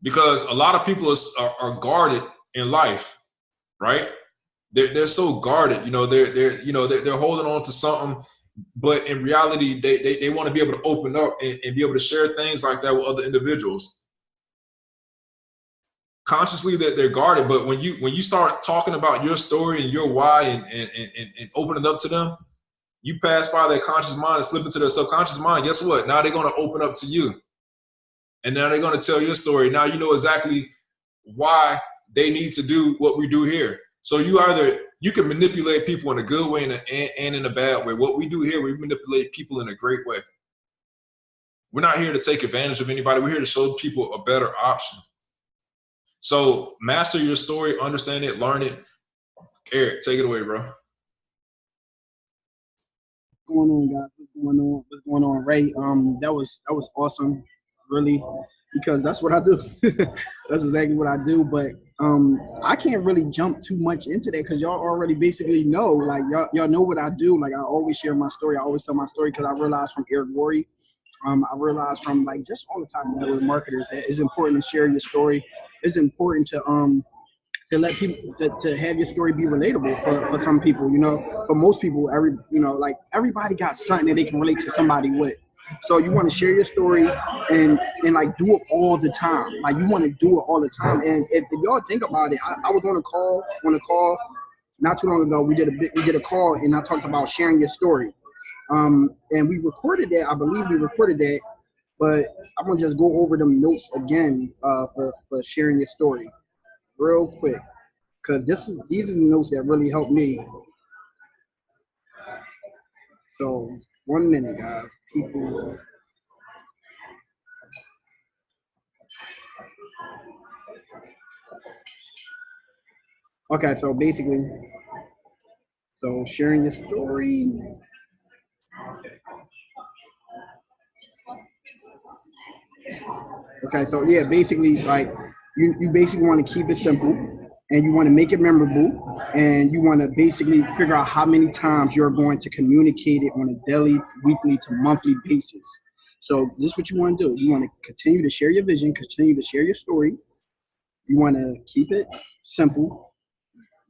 Because a lot of people are guarded in life, right? They're so guarded, they're holding on to something, but in reality, they want to be able to open up and be able to share things like that with other individuals. Consciously that they're guarded, but when you start talking about your story and your why and open it up to them, you pass by their conscious mind and slip into their subconscious mind. Guess what? Now they're going to open up to you. And now they're going to tell your story. Now you know exactly why they need to do what we do here. So you can manipulate people in a good way and in a bad way. What we do here, we manipulate people in a great way. We're not here to take advantage of anybody. We're here to show people a better option. So master your story, understand it, learn it. Eric, take it away, bro. What's going on, guys? What's going on, Ray? That was awesome, really, because that's what I do. That's exactly what I do. But I can't really jump too much into that because y'all already basically know. Like y'all know what I do. Like I always share my story. I always tell my story because I realized from Eric Worre, I realized from like just all the time network marketers that it's important to share your story. It's important to let people to have your story be relatable for some people, you know. For most people, like everybody got something that they can relate to somebody with. So you want to share your story and like do it all the time. Like you want to do it all the time. And if y'all think about it, I was on a call not too long ago. We did a call and I talked about sharing your story. And we recorded that. I believe we recorded that. But I'm gonna just go over them notes again for sharing your story real quick, because these are the notes that really helped me. So 1 minute, guys. People. Okay, so basically, so sharing your story. Okay, so yeah, basically, like you basically want to keep it simple and you want to make it memorable and you want to basically figure out how many times you're going to communicate it on a daily, weekly to monthly basis. So this is what you want to do. You want to continue to share your vision, continue to share your story. You want to keep it simple,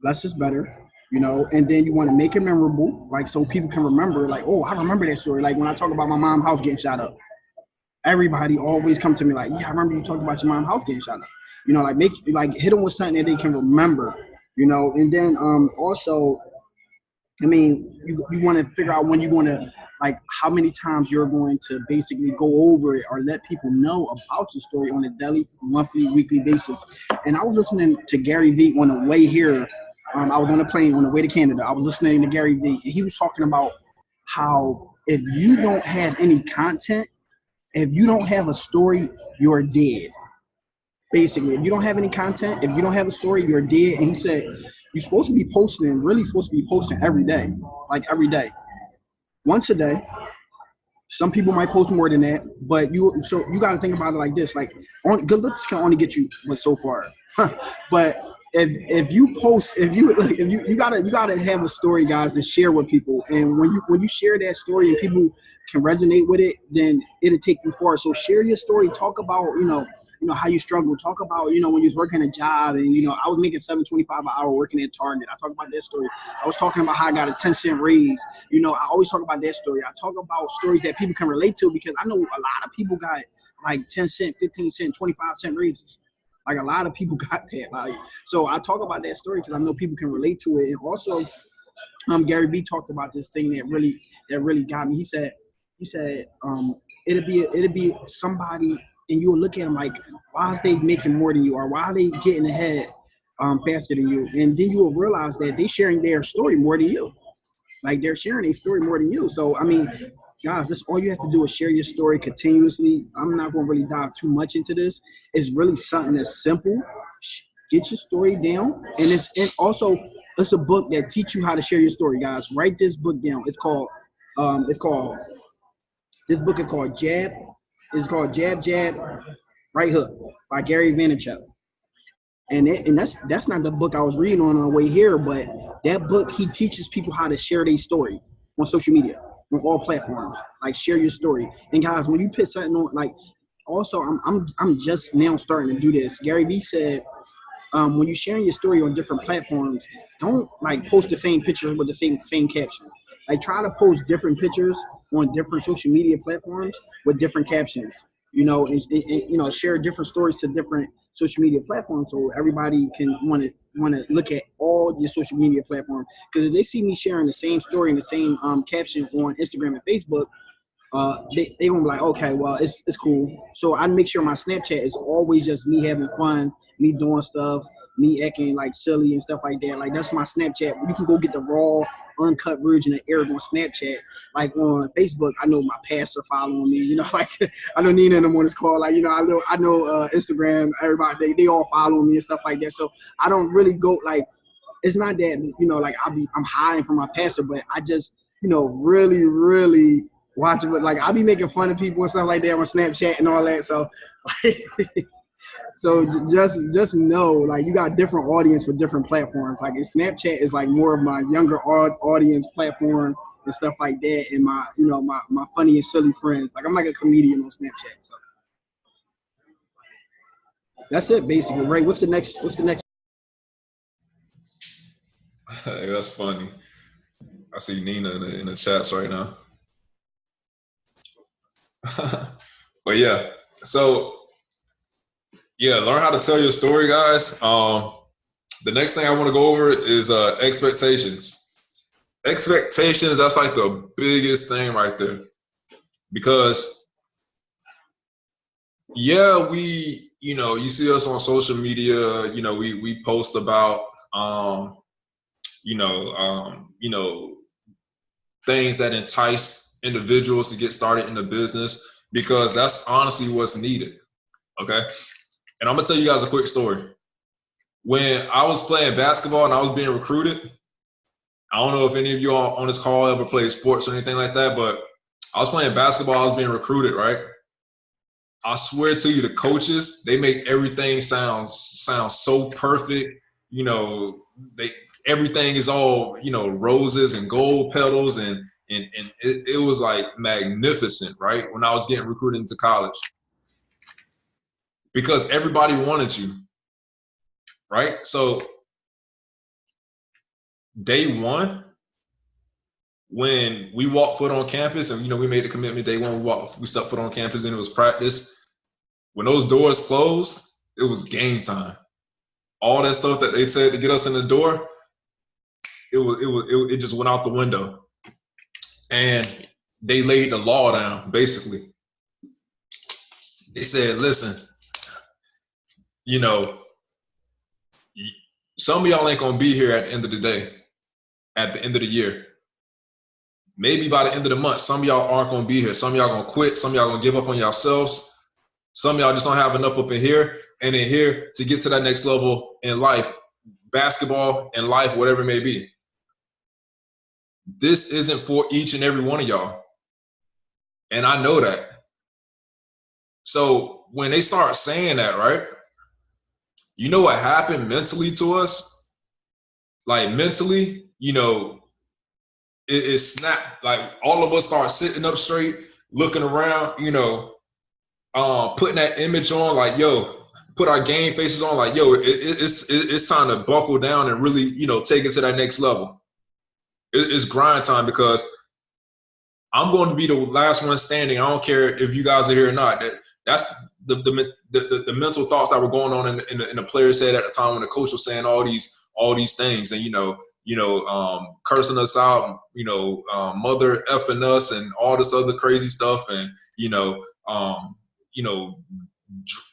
less is better, you know, and then you want to make it memorable, like so people can remember, like, oh, I remember that story. Like when I talk about my mom's house getting shot up, everybody always come to me like, yeah, I remember you talked about your mom's house getting shot up. You know, like hit them with something that they can remember, you know. And then also, I mean, you want to figure out when you're going to, like, how many times you're going to basically go over it or let people know about your story on a daily, monthly, weekly basis. And I was listening to Gary Vee on the way here. I was on a plane on the way to Canada. I was listening to Gary Vee, and he was talking about how if you don't have any content, if you don't have a story, you're dead. Basically, if you don't have any content, if you don't have a story, you're dead. And he said, you're supposed to be posting, really supposed to be posting every day, like every day, once a day. Some people might post more than that, but you got to think about it like this: like, good looks can only get you but so far. But if you post, if you gotta have a story, guys, to share with people. And when you share that story and people can resonate with it, then it'll take you far. So share your story. Talk about how you struggle. Talk about when you was working a job and I was making $7.25 an hour working at Target. I talk about that story. I was talking about how I got a 10-cent raise. I always talk about that story. I talk about stories that people can relate to because I know a lot of people got like 10 cent, 15 cent, 25-cent raises. Like a lot of people got that. Like, so I talk about that story because I know people can relate to it. And also, Gary Vee talked about this thing that really got me. He said, it'll be somebody, and you'll look at them like, why is they making more than you, or why are they getting ahead faster than you? And then you will realize that they sharing their story more than you. Like they're sharing their story more than you. So I mean, guys, that's all you have to do is share your story continuously. I'm not going to really dive too much into this. It's really something that's simple. Get your story down, and it's a book that teach you how to share your story, guys. Write this book down. This book is called Jab. It's called Jab Jab Right Hook by Gary Vaynerchuk. And that's not the book I was reading on the way here, but that book, he teaches people how to share their story on social media, on all platforms. Like, share your story. And guys, when you put something on, like, also I'm just now starting to do this. Gary Vee said, when you're sharing your story on different platforms, don't like post the same picture with the same caption. Like, try to post different pictures on different social media platforms with different captions. And share different stories to different social media platforms, so everybody can want to look at all your social media platforms. Because if they see me sharing the same story and the same caption on Instagram and Facebook, they gonna be like, okay, well, it's cool. So I make sure my Snapchat is always just me having fun, me doing stuff, me acting like silly and stuff like that. Like that's my Snapchat. You can go get the raw, uncut version of Eric on Snapchat. Like on Facebook, I know my pastor following me. Like I don't need them on this call. Like I know Instagram. Everybody they all follow me and stuff like that. So I don't really go like. It's not that like I'm hiding from my pastor, but I just really really watch it. But like I be making fun of people and stuff like that on Snapchat and all that. So. So just know, like, you got different audience for different platforms. Like, Snapchat is like more of my younger audience platform and stuff like that, and my funny and silly friends. Like, I'm like a comedian on Snapchat. So that's it, basically. Ray, what's the next? Hey, that's funny. I see Nina in the chats right now. But yeah, so. Yeah, learn how to tell your story, guys. The next thing I want to go over is expectations. Expectations, that's like the biggest thing right there. Because, yeah, you see us on social media, we post about, things that entice individuals to get started in the business, because that's honestly what's needed, okay? And I'm going to tell you guys a quick story. When I was playing basketball and I was being recruited, I don't know if any of you all on this call ever played sports or anything like that, but I was playing basketball, I was being recruited, right? I swear to you, the coaches, they make everything sound so perfect. Everything is all, roses and gold petals, and it was like magnificent, right? When I was getting recruited into college. Because everybody wanted you, right? So day one, when we walked foot on campus, and we made the commitment day one, we stepped foot on campus and it was practice. When those doors closed, it was game time. All that stuff that they said to get us in the door, it just went out the window. And they laid the law down, basically. They said, listen, some of y'all ain't gonna be here at the end of the day, at the end of the year. Maybe by the end of the month, some of y'all aren't gonna be here. Some of y'all gonna quit. Some of y'all gonna give up on yourselves. Some of y'all just don't have enough up in here and in here to get to that next level in life, basketball and life, whatever it may be. This isn't for each and every one of y'all. And I know that. So when they start saying that, right? You know what happened mentally to us? Like mentally, it snapped. Like all of us start sitting up straight, looking around, putting that image on, like, yo, put our game faces on, like, yo, it's time to buckle down and really, take it to that next level. It's grind time, because I'm going to be the last one standing. I don't care if you guys are here or not. That's the mental thoughts that were going on in the player's head at the time when the coach was saying all these things, and cursing us out, mother effing us and all this other crazy stuff, and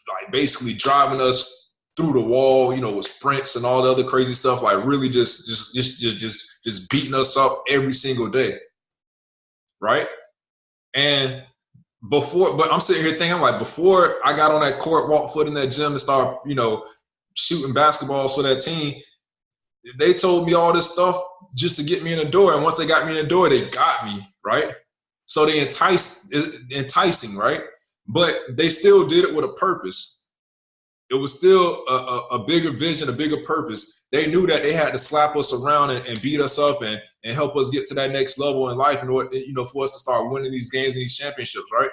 like basically driving us through the wall, with sprints and all the other crazy stuff, like really just beating us up every single day, right? And but I'm sitting here thinking, like, before I got on that court, walked foot in that gym and start, shooting basketballs for that team, they told me all this stuff just to get me in the door. And once they got me in the door, they got me, right? So they enticing, right? But they still did it with a purpose. It was still a bigger vision, a bigger purpose. They knew that they had to slap us around and beat us up and help us get to that next level in life in order, for us to start winning these games and these championships, right?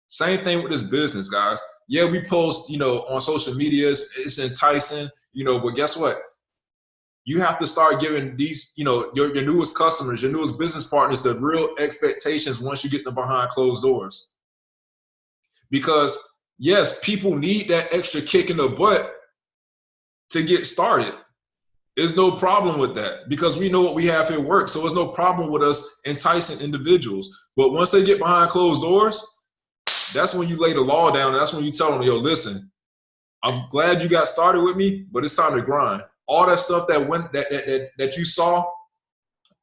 Same thing with this business, guys. Yeah, we post, on social media, it's enticing, but guess what? You have to start giving these, your newest customers, your newest business partners, the real expectations once you get them behind closed doors. Because yes, people need that extra kick in the butt to get started. There's no problem with that, because we know what we have here works. So there's no problem with us enticing individuals. But once they get behind closed doors, that's when you lay the law down, and that's when you tell them, yo, listen, I'm glad you got started with me, but it's time to grind. All that stuff that you saw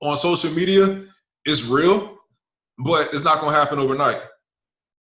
on social media is real, but it's not going to happen overnight.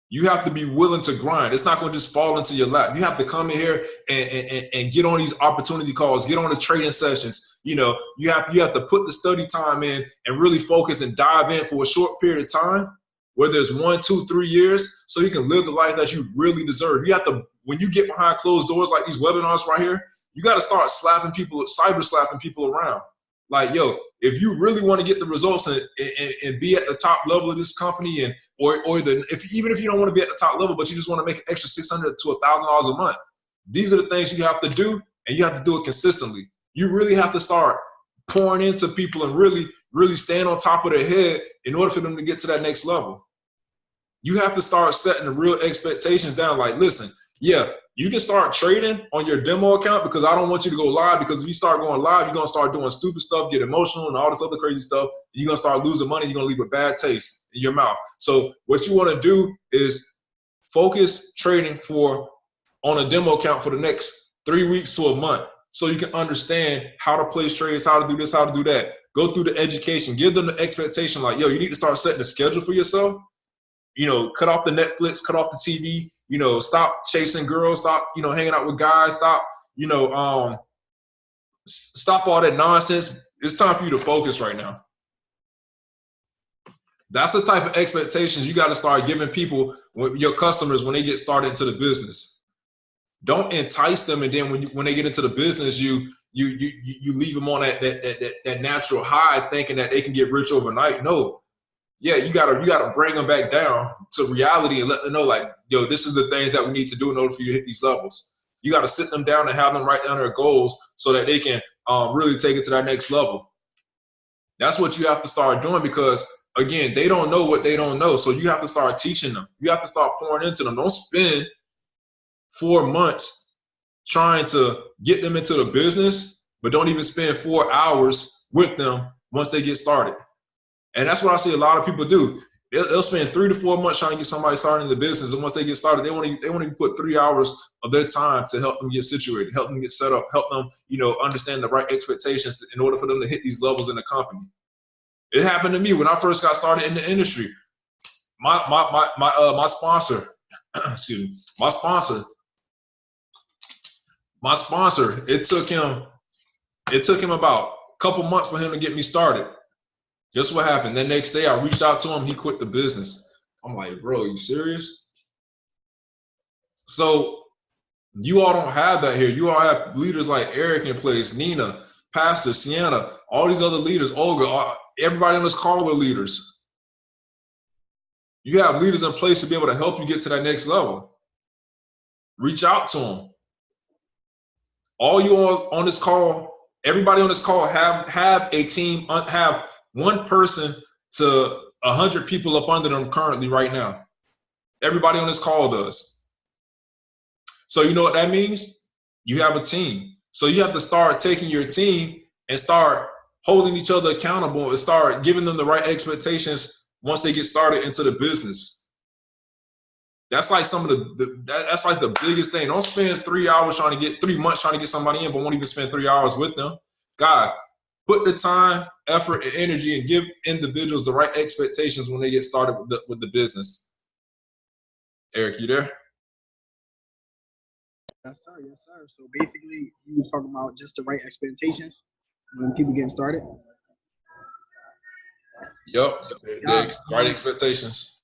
You have to be willing to grind. It's not going to just fall into your lap. You have to come in here and get on these opportunity calls, get on the trading sessions. You know, you have to put the study time in and really focus and dive in for a short period of time, whether it's 1, 2, 3 years, so you can live the life that you really deserve. You have to, when you get behind closed doors like these webinars right here, you got to start slapping people, cyber slapping people around. Like, yo, if you really want to get the results and be at the top level of this company, and even if you don't want to be at the top level, but you just want to make an extra $600 to $1,000 a month, these are the things you have to do, and you have to do it consistently. You really have to start pouring into people and really stand on top of their head in order for them to get to that next level. You have to start setting the real expectations down. Like, listen, yeah, you can start trading on your demo account, because I don't want you to go live, because if you start going live, you're going to start doing stupid stuff, get emotional and all this other crazy stuff. You're going to start losing money. You're going to leave a bad taste in your mouth. So what you want to do is focus trading on a demo account for the next 3 weeks to a month, so you can understand how to place trades, how to do this, how to do that. Go through the education. Give them the expectation like, yo, you need to start setting a schedule for yourself. You know, cut off the Netflix, cut off the TV, you know, stop chasing girls, stop, you know, hanging out with guys, stop, you know, stop all that nonsense. It's time for you to focus right now. That's the type of expectations you got to start giving people, your customers, when they get started into the business. Don't entice them, and then when they get into the business, you leave them on that natural high, thinking that they can get rich overnight. No. Yeah, you gotta bring them back down to reality and let them know, like, yo, this is the things that we need to do in order for you to hit these levels. You got to sit them down and have them write down their goals so that they can really take it to that next level. That's what you have to start doing, because, again, they don't know what they don't know. So you have to start teaching them. You have to start pouring into them. Don't spend 4 months trying to get them into the business, but don't even spend 4 hours with them once they get started. And that's what I see a lot of people do. They'll spend 3 to 4 months trying to get somebody started in the business, and once they get started, they won't even put 3 hours of their time to help them get situated, help them get set up, help them, you know, understand the right expectations in order for them to hit these levels in the company. It happened to me when I first got started in the industry. My sponsor, excuse me, my sponsor. It took him about a couple months for him to get me started. Guess what happened? The next day, I reached out to him. He quit the business. I'm like, bro, you serious? So you all don't have that here. You all have leaders like Eric in place, Nina, Pastor, Sienna, all these other leaders, Olga, everybody on this call are leaders. You have leaders in place to be able to help you get to that next level. Reach out to them. All you all on this call, everybody on this call have a team, have one person to 100 people up under them currently right now. Everybody on this call does. So you know what that means? You have a team. So you have to start taking your team and start holding each other accountable and start giving them the right expectations once they get started into the business. That's like that's like the biggest thing. Don't spend 3 months trying to get somebody in, but won't even spend 3 hours with them. Guys, put the time, effort, and energy, and give individuals the right expectations when they get started with the business. Eric, you there? Yes, sir. Yes, sir. So basically, you were talking about just the right expectations when people getting started. Yep. Right expectations.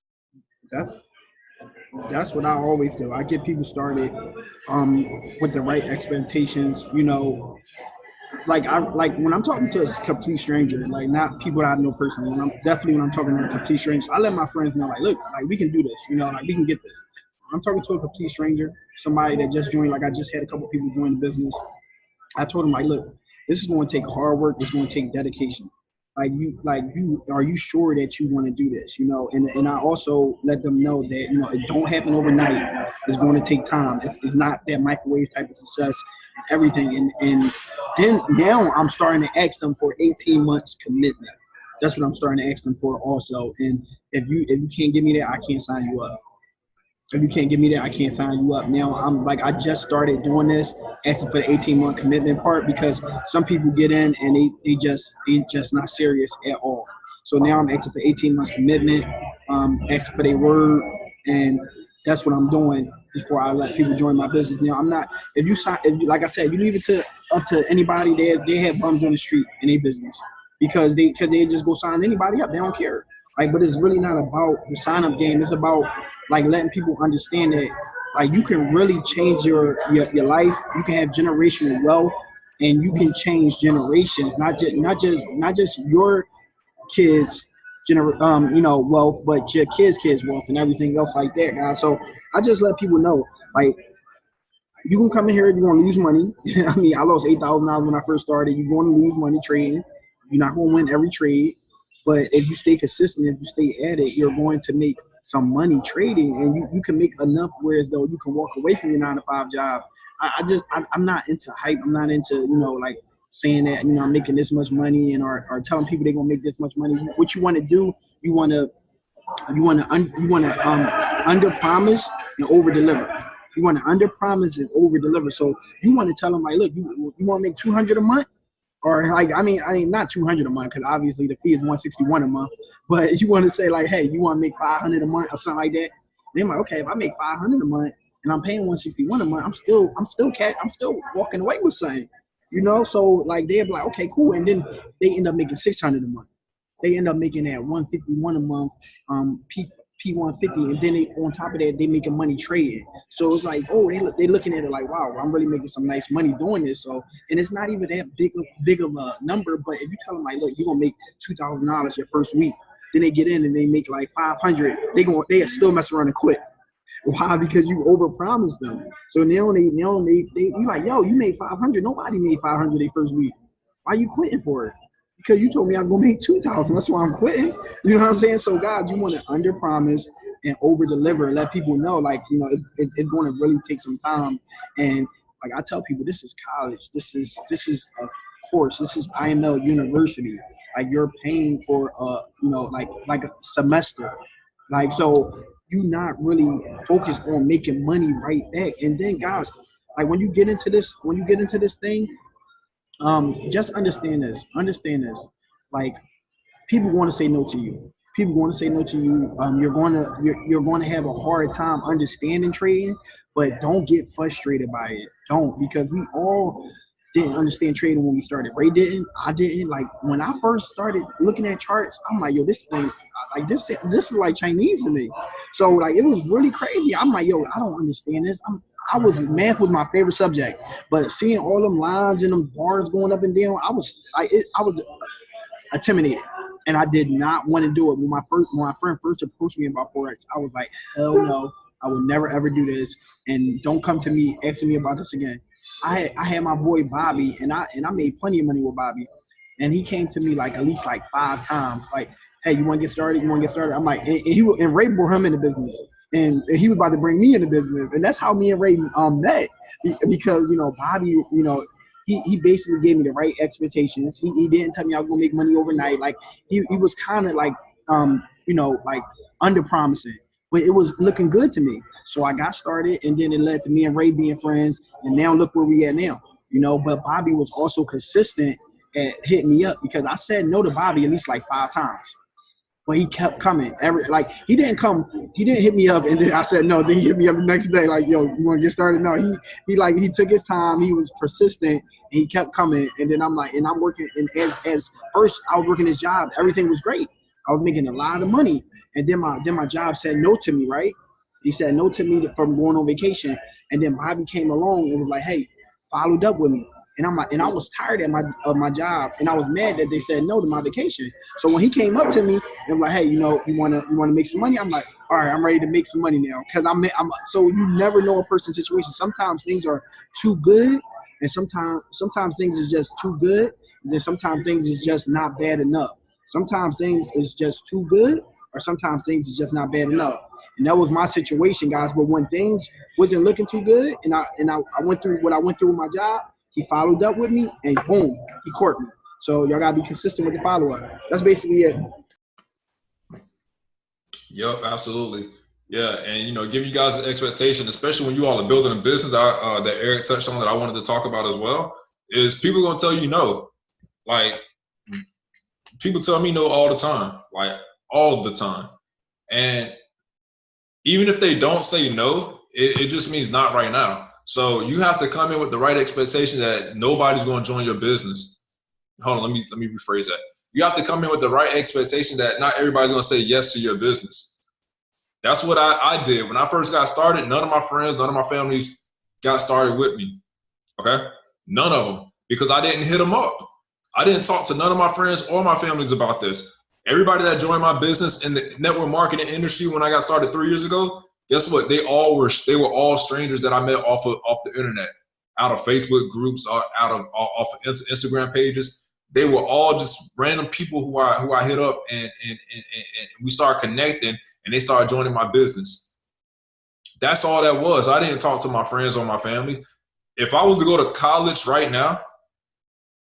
That's what I always do. I get people started with the right expectations. You know, like when I'm talking to a complete stranger, like not people that I know personally. When I'm talking to a complete stranger, I let my friends know, like, look, like we can do this. You know, like we can get this. I'm talking to a complete stranger, somebody that just joined. Like I just had a couple people join the business. I told them, like, look, this is going to take hard work. It's going to take dedication. Are you sure that you want to do this? You know, and I also let them know that, you know, it don't happen overnight. It's going to take time. It's not that microwave type of success and everything. And then now I'm starting to ask them for 18 months commitment. That's what I'm starting to ask them for also. And if you can't give me that, I can't sign you up. If you can't give me that, I can't sign you up. Now I'm like, I just started doing this, asking for the 18-month commitment part, because some people get in and they just not serious at all. So now I'm asking for 18 months commitment, asking for their word, and that's what I'm doing before I let people join my business. Now I'm not. If you sign, if you, like I said, you leave it to up to anybody. They have bums on the street in their business because they just go sign anybody up. They don't care. Like, but it's really not about the sign up game. It's about like letting people understand that like you can really change your life. You can have generational wealth, and you can change generations, not just your kids wealth, but your kids wealth and everything else like that, guys. So I just let people know, like, you can come in here, you're gonna lose money. I mean, I lost $8,000 when I first started. You're gonna lose money trading. You're not gonna win every trade. But if you stay consistent, if you stay at it, you're going to make some money trading, and you can make enough whereas though you can walk away from your 9 to 5 job. I'm not into hype. I'm not into, like saying that, I'm making this much money, and or telling people they're gonna make this much money. What you want to do, you want to under promise and over deliver. You want to under promise and over deliver. So you want to tell them like, look, you want to make 200 a month, or like, I mean not 200 a month, because obviously the fee is 161 a month. But you want to say like, hey, you want to make 500 a month or something like that. And they're like, okay, if I make 500 a month and I'm paying 161 a month, I'm still walking away with something. So like they're like, okay, cool, and then they end up making 600 a month. They end up making that 151 a month, P150, and then on top of that, they making money trading. So it's like, oh, they looking at it like, wow, I'm really making some nice money doing this. So, and it's not even that big of a number, but if you tell them like, look, you're gonna make $2,000 your first week, then they get in and they make like 500, they still mess around and quit. Why? Because you overpromised them. So now they you like, yo, you made 500. Nobody made 500 their first week. Why you quitting for it? Because you told me I was gonna make 2,000. That's why I'm quitting. You know what I'm saying? So God, you want to under promise and over deliver. Let people know, like, it's going to really take some time. And like I tell people, this is college. This is a course. This is IML University. Like, you're paying for like a semester. Like, so you not really focused on making money right back. And then guys, like when you get into this thing, just understand this. Like, people want to say no to you. People want to say no to you. You're going to have a hard time understanding trading, but don't get frustrated by it. Don't, because we all didn't understand trading when we started. Ray didn't. I didn't. Like, when I first started looking at charts, I'm like, yo, this thing, like this is like Chinese to me. So like, it was really crazy. I'm like, yo, I don't understand this. Math was my favorite subject, but seeing all them lines and them bars going up and down, I was intimidated, and I did not want to do it. When my friend first approached me about Forex, I was like, hell no, I would never ever do this, and don't come to me asking me about this again. I had my boy Bobby, and I made plenty of money with Bobby, and he came to me like at least like 5 times, like, hey, you want to get started? I'm like, and Ray brought him in the business, and he was about to bring me in the business, and that's how me and Ray met, because Bobby, he basically gave me the right expectations. He didn't tell me I was gonna make money overnight. Like, he was kind of like like under promising, but it was looking good to me. So I got started, and then it led to me and Ray being friends, and now look where we at now. But Bobby was also consistent at hitting me up, because I said no to Bobby at least like 5 times. But he kept coming. He didn't hit me up and then I said no. Then he hit me up the next day, like, yo, you want to get started? No, he took his time. He was persistent, and he kept coming. And then I'm like, and I'm working. And as first I was working this job, everything was great. I was making a lot of money. And then my job said no to me, right? He said no to me from going on vacation. And then Bobby came along and was like, hey, followed up with me. And I'm like, and I was tired of my job, and I was mad that they said no to my vacation. So when he came up to me and was like, hey, you wanna make some money? I'm like, all right, I'm ready to make some money now, because I'm so you never know a person's situation. Sometimes things are too good, and sometimes things is just too good, and then sometimes things is just not bad enough. Sometimes things is just too good, or sometimes things is just not bad enough. And that was my situation, guys. But when things wasn't looking too good, and I went through what I went through with my job, he followed up with me, and boom, he courted me. So y'all gotta be consistent with the follow-up. That's basically it. Yep, absolutely. Yeah, and give you guys an expectation, especially when you all are building a business that Eric touched on that I wanted to talk about as well, is people gonna tell you no. Like, people tell me no all the time, like all the time. And even if they don't say no, it just means not right now. So you have to come in with the right expectation that nobody's gonna join your business. Hold on, let me rephrase that. You have to come in with the right expectation that not everybody's gonna say yes to your business. That's what I did. When I first got started, none of my friends, none of my families got started with me, okay? None of them, because I didn't hit them up. I didn't talk to none of my friends or my families about this. Everybody that joined my business in the network marketing industry when I got started 3 years ago, guess what? They were all strangers that I met off the internet, out of Facebook groups, off of Instagram pages. They were all just random people who I hit up, and we started connecting, and they started joining my business. That's all that was. I didn't talk to my friends or my family. If I was to go to college right now,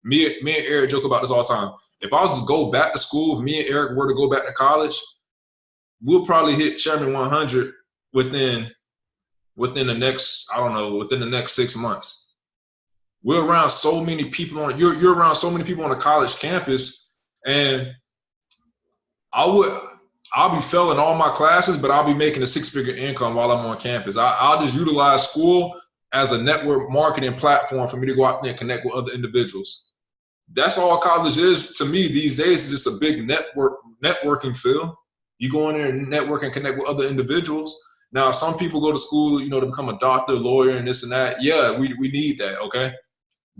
me and Eric joke about this all the time. If I was to go back to school, if me and Eric were to go back to college, we'll probably hit Chairman 100 within the next 6 months. We're around so many people you're around so many people on a college campus, and I'll be failing all my classes, but I'll be making a 6-figure income while I'm on campus. I'll just utilize school as a network marketing platform for me to go out there and connect with other individuals. That's all college is to me these days. Is just a big networking field. You go in there and network and connect with other individuals. Now, some people go to school, to become a doctor, lawyer, and this and that. Yeah, we need that, okay?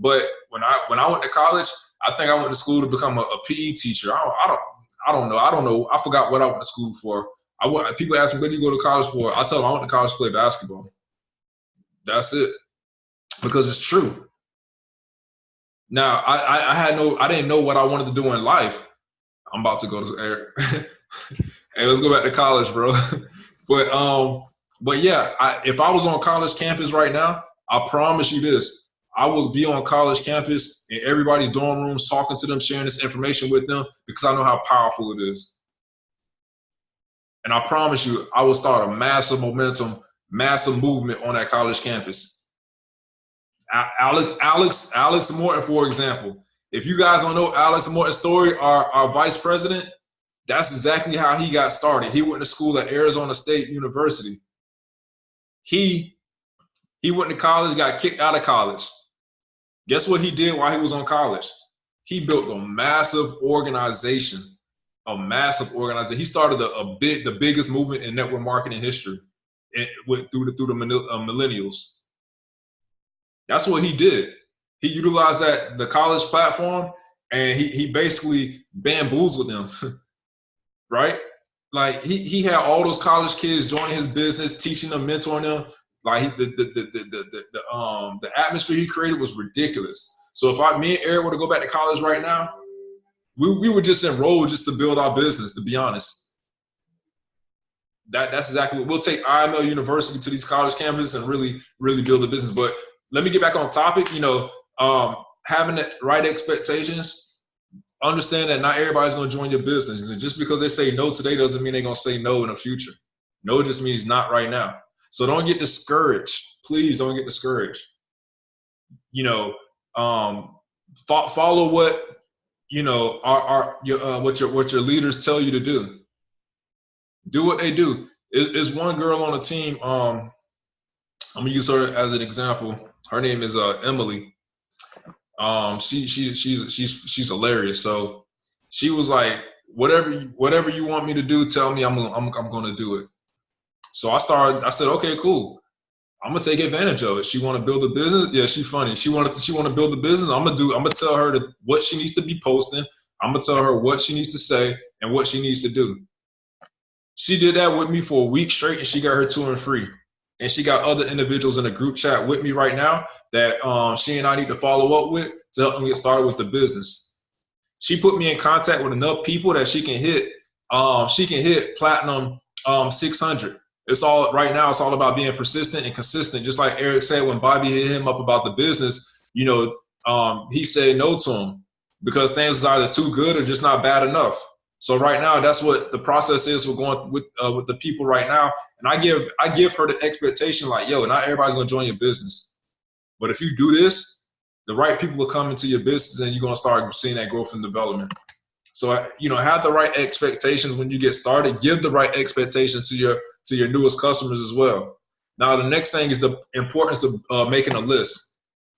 But when I went to college, I think I went to school to become a PE teacher. I don't know. I forgot what I went to school for. People ask me, what do you go to college for? I tell them I went to college to play basketball. That's it. Because it's true. Now, I didn't know what I wanted to do in life. I'm about to go to Eric. Hey, let's go back to college, bro. But yeah, if I was on college campus right now, I promise you this. I would be on college campus in everybody's dorm rooms, talking to them, sharing this information with them, because I know how powerful it is. And I promise you, I will start a massive momentum, massive movement on that college campus. Alex Morton, for example. If you guys don't know Alex Morton's story, our vice president, that's exactly how he got started. He went to school at Arizona State University. He went to college, got kicked out of college. Guess what he did while he was on college? He built a massive organization. He started the biggest movement in network marketing history through the millennials. That's what he did. He utilized the college platform, and he basically bamboozled them, right? Like he had all those college kids joining his business, teaching them, mentoring them. Like the atmosphere he created was ridiculous. So if me and Eric were to go back to college right now, we would just enroll just to build our business. To be honest, that's exactly what we'll take IML University to these college campuses and really build a business. But let me get back on topic. Having the right expectations. Understand that not everybody's going to join your business. And just because they say no today doesn't mean they're going to say no in the future. No just means not right now. So don't get discouraged. Please don't get discouraged. Follow what what your leaders tell you to do. Do what they do. Is one girl on the team. I'm gonna use her as an example. Her name is Emily. She's hilarious. So she was like, whatever you want me to do, tell me. I'm gonna do it. So I said, okay, cool. I'm gonna take advantage of it. She want to build a business. Yeah, she's funny. She want to build a business. I'm gonna tell her what she needs to be posting. I'm gonna tell her what she needs to say and what she needs to do. She did that with me for a week straight, and she got her touring free. And she got other individuals in the group chat with me right now that she and I need to follow up with to help them get started with the business. She put me in contact with enough people that she can hit platinum 600. It's all about being persistent and consistent. Just like Eric said, when Bobby hit him up about the business, he said no to him because things was either too good or just not bad enough. So right now, that's what the process is. We're going with the people right now, and I give her the expectation like, yo, not everybody's gonna join your business, but if you do this, the right people will come into your business, and you're gonna start seeing that growth and development. So have the right expectations when you get started. Give the right expectations to your newest customers as well. Now, the next thing is the importance of making a list.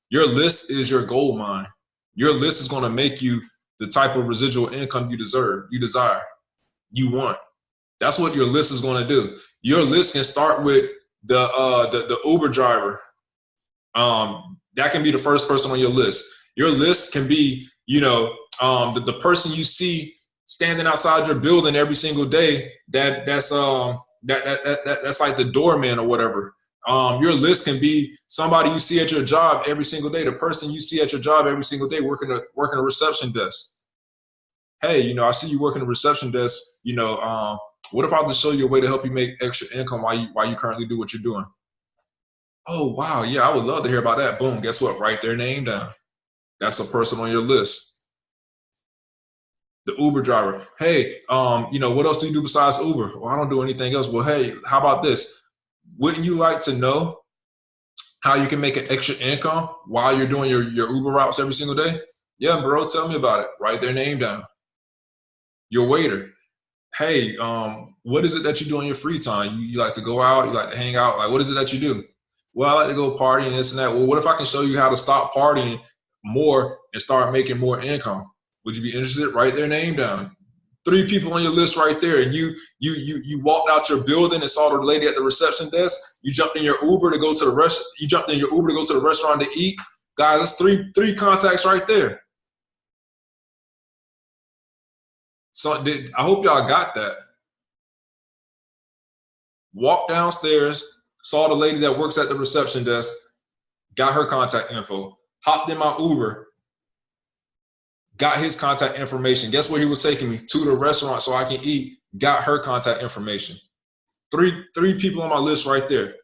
Your list is your gold mine. Your list is going to make you the type of residual income you desire, you want. That's what your list is going to do. Your list can start with the Uber driver. That can be the first person on your list. Your list can be, the person you see standing outside your building every single day. That's like the doorman or whatever. Your list can be somebody you see at your job every single day. The person you see at your job every single day working a reception desk. Hey, I see you working a reception desk. What if I just show you a way to help you make extra income while you currently do what you're doing? Oh, wow. Yeah, I would love to hear about that. Boom. Guess what? Write their name down. That's a person on your list. The Uber driver. Hey, what else do you do besides Uber? Well, I don't do anything else. Well, hey, how about this? Wouldn't you like to know how you can make an extra income while you're doing your Uber routes every single day? Yeah, bro, tell me about it. Write their name down. Your waiter. Hey, what is it that you do in your free time? You like to go out? You like to hang out? Like, what is it that you do? Well, I like to go party and this and that. Well, what if I can show you how to stop partying more and start making more income? Would you be interested? Write their name down. 3 people on your list right there. And you walked out your building and saw the lady at the reception desk. You jumped in your Uber to go to the restaurant. You jumped in your Uber to go to the restaurant to eat. Guys, that's three contacts right there. So I hope y'all got that. Walked downstairs, saw the lady that works at the reception desk, got her contact info, hopped in my Uber, got his contact information. Guess where he was taking me? To the restaurant so I can eat, got her contact information. Three people on my list right there.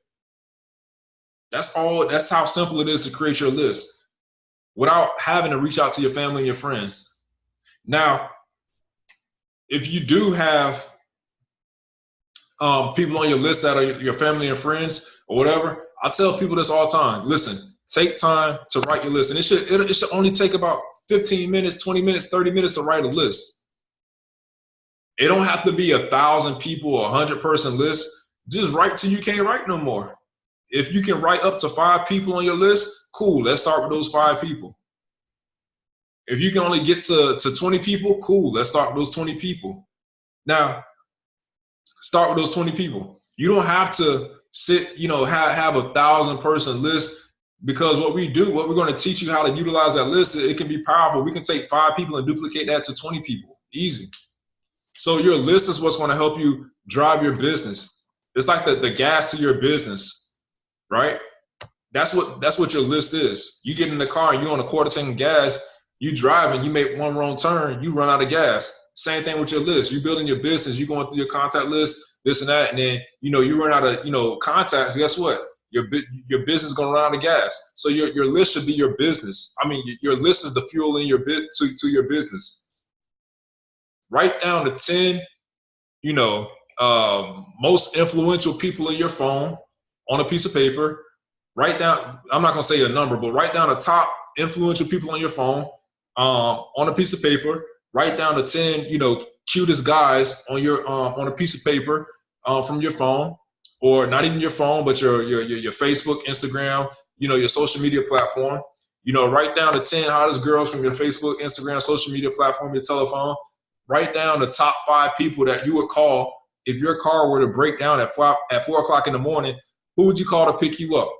That's how simple it is to create your list without having to reach out to your family and your friends. Now, if you do have people on your list that are your family and friends or whatever, I tell people this all the time. Listen, take time to write your list. And it should only take about 15 minutes, 20 minutes, 30 minutes to write a list. It don't have to be 1,000 people or 100-person list. Just write till you can't write no more. If you can write up to 5 people on your list, cool. Let's start with those 5 people. If you can only get to 20 people, cool. Let's start with those 20 people. Now, start with those 20 people. You don't have to sit, have 1,000-person list, because what we're going to teach you how to utilize that list. It can be powerful. We can take 5 people and duplicate that to 20 people. Easy. So your list is what's going to help you drive your business. It's like the gas to your business, right? That's what your list is. You get in the car and you're on a quarter tank of gas. You drive and you make one wrong turn, you run out of gas. Same thing with your list. You building your business, you going through your contact list, this and that, and then you run out of contacts. Guess what? Your business is gonna run out of gas. So your list should be your business. I mean, your list is the fuel in your to your business. Write down the 10, most influential people in your phone on a piece of paper. Write down. I'm not gonna say a number, but write down the top influential people on your phone. On a piece of paper, write down the 10, cutest guys on a piece of paper from your phone, or not even your phone, but your Facebook, Instagram, your social media platform. Write down the 10 hottest girls from your Facebook, Instagram, social media platform, your telephone. Write down the top 5 people that you would call if your car were to break down at 4 o'clock in the morning. Who would you call to pick you up?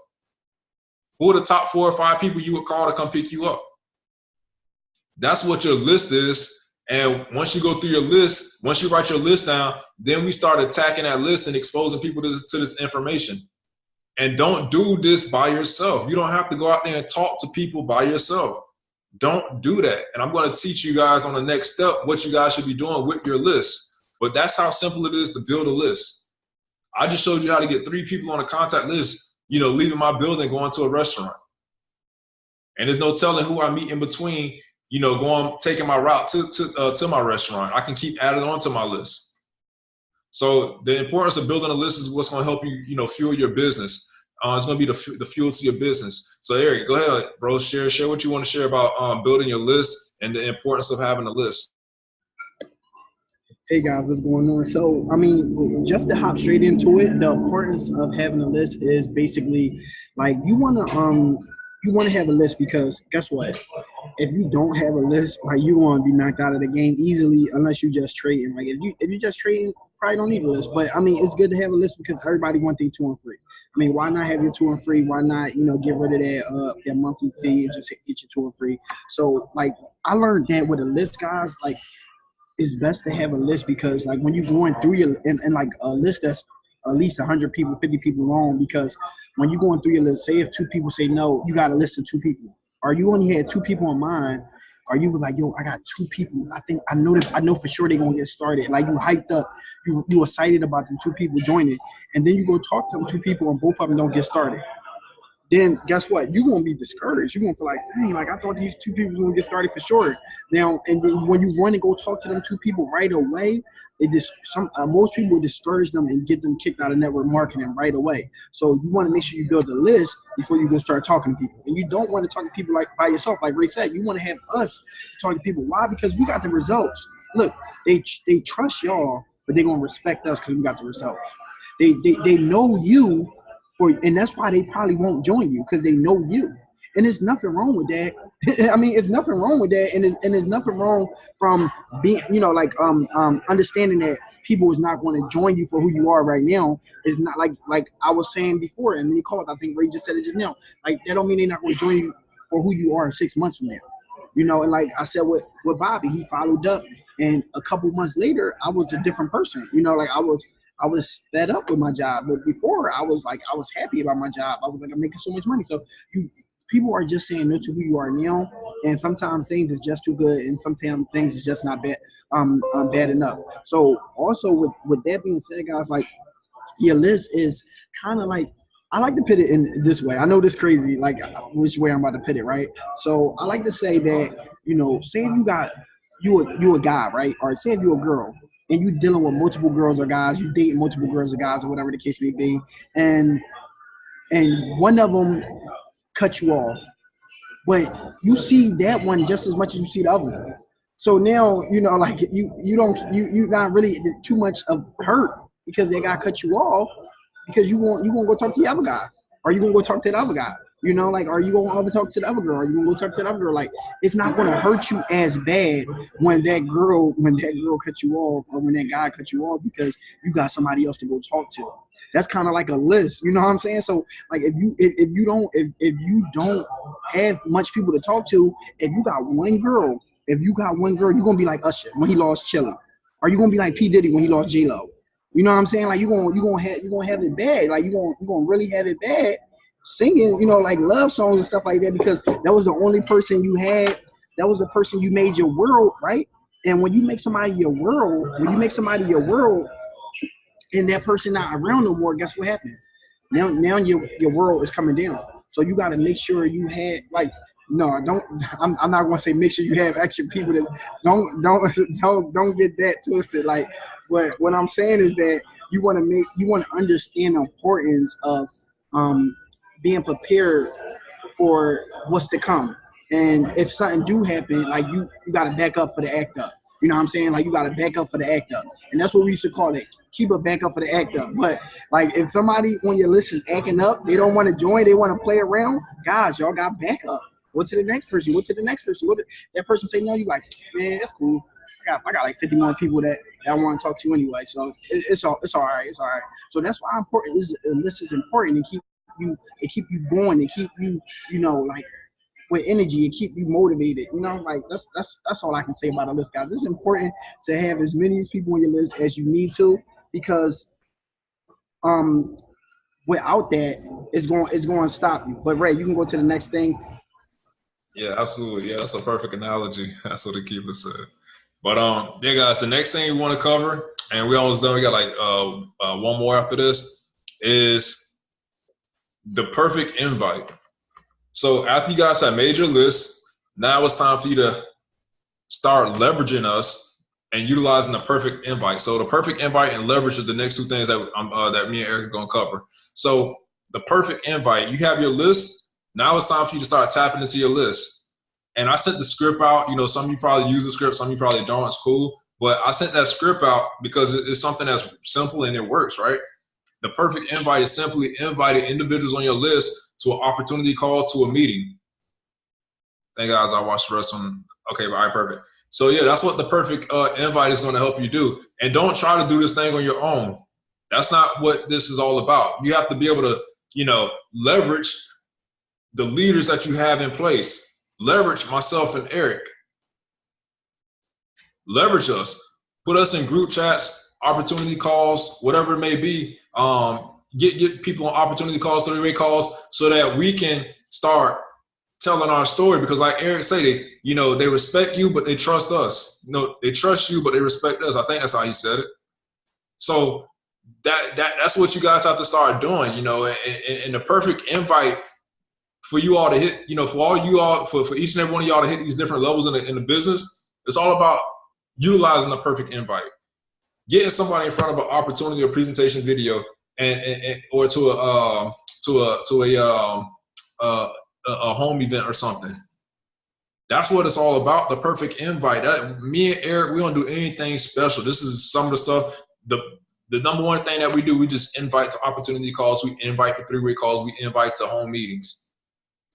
Who are the top 4 or 5 people you would call to come pick you up? That's what your list is. And once you go through your list, once you write your list down, then we start attacking that list and exposing people to this information. And don't do this by yourself. You don't have to go out there and talk to people by yourself. Don't do that. And I'm going to teach you guys on the next step what you guys should be doing with your list. But that's how simple it is to build a list. I just showed you how to get 3 people on a contact list, leaving my building, going to a restaurant. And there's no telling who I meet in between taking my route to my restaurant. I can keep adding on to my list. So the importance of building a list is what's going to help you, fuel your business. It's going to be the fuel to your business. So Eric, go ahead, bro. Share what you want to share about building your list and the importance of having a list. Hey guys, what's going on? So, I mean, just to hop straight into it, the importance of having a list is basically like you want to have a list because guess what? If you don't have a list, like you want to be knocked out of the game easily unless you just trading. Like if you just trading, probably don't need a list. But I mean, it's good to have a list because everybody wants their 2 and free. I mean, why not have your 2 and free? Why not get rid of that monthly fee and just get your 2 and free? So like I learned that with a list, guys, like. It's best to have a list because like when you're going through your and like a list that's at least 100 people, 50 people long, because when you're going through your list, say if 2 people say no, you got to list of 2 people. Or you only had 2 people in mind, or you were like, yo, I got 2 people. I know for sure they're gonna get started. Like you hyped up, you excited about them 2 people joining, and then you go talk to them 2 people and both of them don't get started. Then guess what? You're gonna be discouraged. You're gonna feel like, dang, like I thought these 2 people were gonna get started for sure. Now, and then when you want to go talk to them 2 people right away, most people discourage them and get them kicked out of network marketing right away. So you want to make sure you build a list before you go start talking to people. And you don't want to talk to people like by yourself, like Ray said. You want to have us talk to people. Why? Because we got the results. Look, they trust y'all, but they're gonna respect us because we got the results. They know you. And that's why they probably won't join you because they know you. And there's nothing wrong with that. I mean, it's nothing wrong with that. And there's nothing wrong from being, understanding that people is not going to join you for who you are right now. It's not like I was saying before, and you called, I think Ray just said it just now. Like, that don't mean they're not going to join you for who you are 6 months from now. And like I said with Bobby, he followed up. And a couple months later, I was a different person. I was fed up with my job, but before I was happy about my job. I was like, I'm making so much money. So people are just saying no to who you are now, and sometimes things is just too good, and sometimes things is just not bad, bad enough. So also with that being said, guys, like your list is kind of like I like to put it in this way. I know this crazy, like which way I'm about to put it, right? So I like to say that say if you got you a guy, right, or say if you're a girl. And you dealing with multiple girls or guys, you dating multiple girls or guys or whatever the case may be, and one of them cut you off, but you see that one just as much as you see the other one. So now like you're not really too much of hurt because that guy cut you off because you gonna go talk to the other guy, or you gonna go talk to the other guy. Like, are you going to ever talk to the other girl? Are you going to go talk to the other girl? Like, it's not going to hurt you as bad when that girl cut you off or when that guy cut you off because you got somebody else to go talk to. That's kind of like a list. You know what I'm saying? So, like, if you don't have much people to talk to, if you got one girl, you're going to be like Usher when he lost Chili. Or you're going to be like P. Diddy when he lost J-Lo. You know what I'm saying? Like, you're going to have it bad. Like, you're going to really have it bad. Singing, like love songs and stuff like that, because that was the only person you had. That was the person you made your world, right? And when you make somebody your world, and that person not around no more, guess what happens? Now your world is coming down. So you got to make sure you had I'm not gonna say make sure you have extra people that don't get that twisted. Like, what I'm saying is that you want to understand the importance of being prepared for what's to come. And if something do happen, like you got to back up for the act up. You know what I'm saying? Like, you got to back up for the act up. And that's what we used to call it. Keep a back up for the act up. But like, if somebody on your list is acting up, they don't want to join, they want to play around, guys, y'all got back up. Go to the next person. That person say no, you like, man, that's cool. I got like 50 more people that I want to talk to anyway. So it's all right. So that's why this is important to keep you going, and keep you, like with energy, and keep you motivated. Like that's all I can say about a list, guys. It's important to have as many people on your list as you need to, because without that, it's going to stop you. But Ray, you can go to the next thing. Yeah, absolutely. Yeah, that's a perfect analogy. That's what the keeper said. But yeah, guys, the next thing we want to cover, and we almost done. We got like one more after this, is the perfect invite. So after you guys have made your list, now it's time for you to start leveraging us and utilizing the perfect invite. So the perfect invite and leverage are the next two things that that me and Eric are going to cover. So the perfect invite, you have your list. Now it's time for you to start tapping into your list. And I sent the script out. You know, some of you probably use the script, some of you probably don't. It's cool. But I sent that script out because it's something that's simple and it works, right? The perfect invite is simply inviting individuals on your list to an opportunity call, to a meeting. Thank God I watched the rest of them. Okay, all right, perfect. So yeah, that's what the perfect invite is going to help you do. And don't try to do this thing on your own. That's not what this is all about. You have to be able to, you know, leverage the leaders that you have in place. Leverage myself and Eric. Leverage us. Put us in group chats, opportunity calls, whatever it may be. Get people on opportunity calls, 3-way calls, so that we can start telling our story. Because like Eric said, you know, they respect you, but they trust us. You know, they trust you, but they respect us. I think that's how he said it. So that's what you guys have to start doing, you know, and the perfect invite for you all to hit, you know, for all you all, for each and every one of y'all to hit these different levels in the business, it's all about utilizing the perfect invite. Getting somebody in front of an opportunity or presentation video and or to a home event or something. That's what it's all about, the perfect invite. Me and Eric, we don't do anything special. This is some of the stuff, the number one thing that we do, we just invite to opportunity calls, we invite to 3-way calls, we invite to home meetings.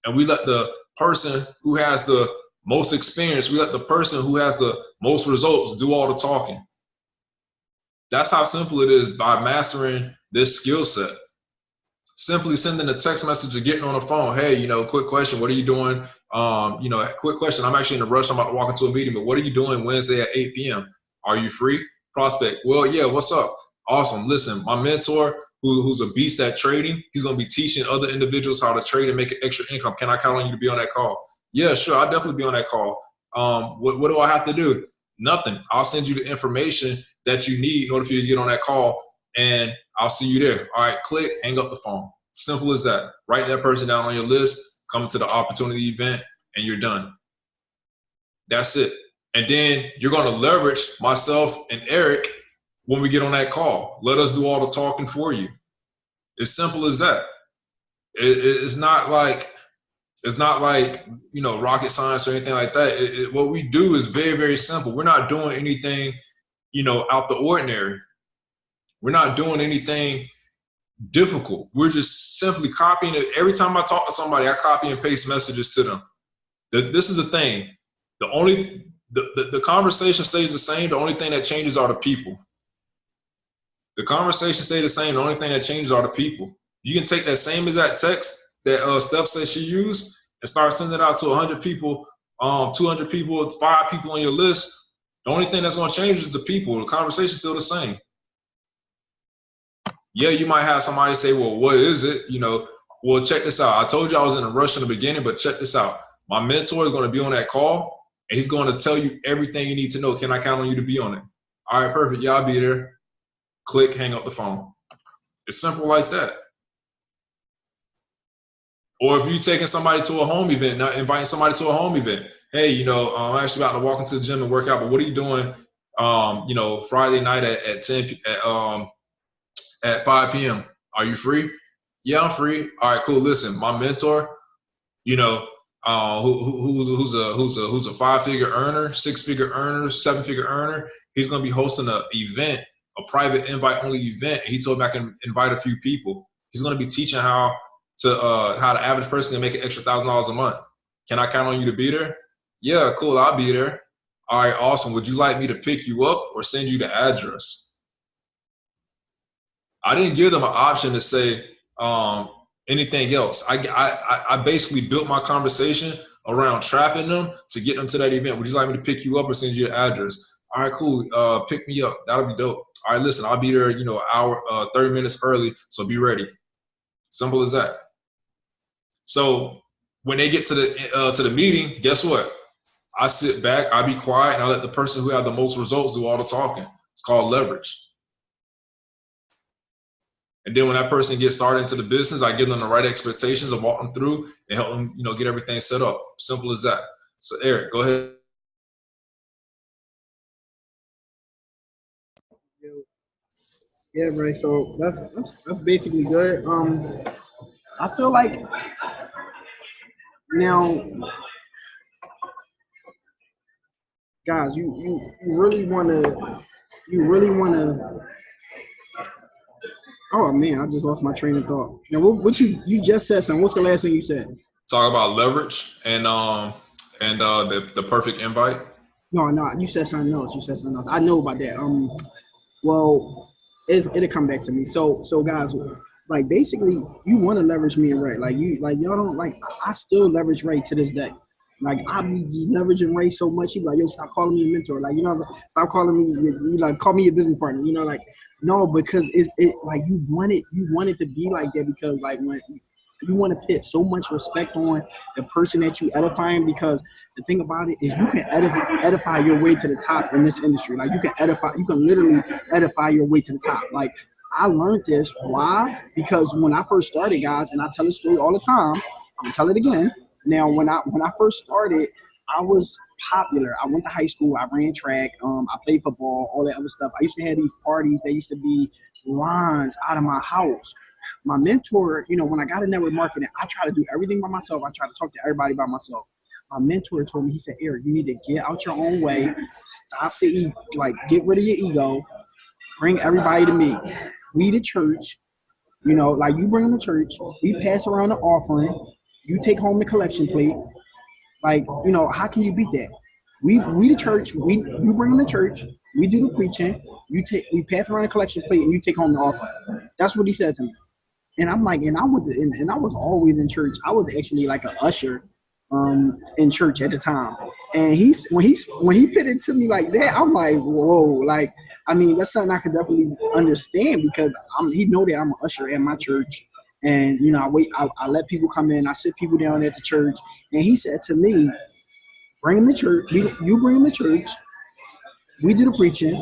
And we let the person who has the most experience, we let the person who has the most results do all the talking. That's how simple it is by mastering this skill set. Simply sending a text message or getting on the phone. Hey, you know, quick question. What are you doing? You know, quick question. I'm actually in a rush. I'm about to walk into a meeting, but what are you doing Wednesday at 8 p.m.? Are you free? Prospect. Well, yeah, what's up? Awesome. Listen, my mentor, who's a beast at trading, he's going to be teaching other individuals how to trade and make an extra income. Can I count on you to be on that call? Yeah, sure. I'll definitely be on that call. What do I have to do? Nothing. I'll send you the information that you need in order for you to get on that call, and I'll see you there. All right, click, hang up the phone. Simple as that. Write that person down on your list, come to the opportunity event, and you're done. That's it. And then you're going to leverage myself and Eric when we get on that call. Let us do all the talking for you. It's simple as that. It's not like, you know, rocket science or anything like that. What we do is very, very simple. We're not doing anything, you know, out the ordinary. We're not doing anything difficult. We're just simply copying it. Every time I talk to somebody, I copy and paste messages to them. This is the thing. The conversation stays the same. The only thing that changes are the people. The conversation stays the same. The only thing that changes are the people. You can take that same exact text that Steph said she used and start sending it out to 100 people, 200 people, 5 people on your list. The only thing that's going to change is the people. The conversation's still the same. Yeah, you might have somebody say, well, what is it? You know, well, check this out. I told you I was in a rush in the beginning, but check this out. My mentor is going to be on that call, and he's going to tell you everything you need to know. Can I count on you to be on it? All right, perfect. Yeah, I'll be there. Click, hang up the phone. It's simple like that. Or if you're taking somebody to a home event, not inviting somebody to a home event. Hey, you know, I'm actually about to walk into the gym and work out, but what are you doing, you know, Friday night at 5 p.m.? Are you free? Yeah, I'm free. All right, cool. Listen, my mentor, you know, who's a 5-figure earner, 6-figure earner, 7-figure earner. He's going to be hosting an event, a private invite-only event. He told me I can invite a few people. He's going to be teaching how the average person can make an extra $1,000 a month. Can I count on you to be there? Yeah, cool. I'll be there. All right, awesome. Would you like me to pick you up or send you the address? I didn't give them an option to say anything else. I basically built my conversation around trapping them to get them to that event. Would you like me to pick you up or send you the address? All right, cool. Pick me up. That'll be dope. All right, listen, I'll be there, you know, an hour, 30 minutes early, so be ready. Simple as that. So when they get to the meeting, guess what? I sit back, I be quiet, and I let the person who have the most results do all the talking. It's called leverage. And then when that person gets started into the business, I give them the right expectations of walk them through and help them, you know, get everything set up. Simple as that. So Eric, go ahead. Yeah, right. So that's basically good. I feel like now, guys, you really wanna. Oh man, I just lost my train of thought. Now, what you just said something. What's the last thing you said? Talk about leverage and the perfect invite. No, no, you said something else. You said something else. I know about that. Well, it'll come back to me. So guys, like basically, you want to leverage me and Ray. Like y'all don't like. I still leverage Ray to this day. Like I be leveraging Ray so much. He be like, yo, stop calling me a mentor. Like stop calling me. You like call me your business partner. Like no, because it like you want it to be like that because like when you want to put so much respect on the person that you edifying because the thing about it is you can edify your way to the top in this industry. Like you can literally edify your way to the top. Like I learned this. Why? Because when I first started, guys, and I tell this story all the time, I'm gonna tell it again. Now, when I first started, I was popular. I went to high school. I ran track. I played football. All that other stuff. I used to have these parties. They used to be lines out of my house. My mentor, when I got in network marketing, I try to do everything by myself. I try to talk to everybody by myself. My mentor told me, he said, Eric, you need to get out your own way, stop get rid of your ego, bring everybody to me. We the church, like you bring them to church, we pass around the offering, you take home the collection plate. Like, how can you beat that? We the church, you bring them to church, we do the preaching, we pass around the collection plate and you take home the offering. That's what he said to me. And I'm like, and I was always in church. I was actually like an usher in church at the time. And when he put it to me like that, I'm like, whoa, like, I mean, that's something I could definitely understand because he know that I'm an usher at my church. And, I let people come in, I sit people down at the church. And he said to me, bring them to church, you bring them to church, we do the preaching,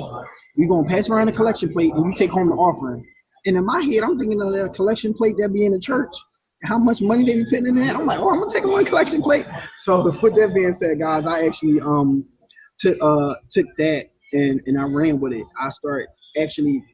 we gonna pass around the collection plate and you take home the offering. And in my head, I'm thinking of that collection plate that be in the church. How much money they be putting in there? I'm like, oh, I'm gonna take one collection plate. So with that being said, guys, I actually took that and I ran with it. I started actually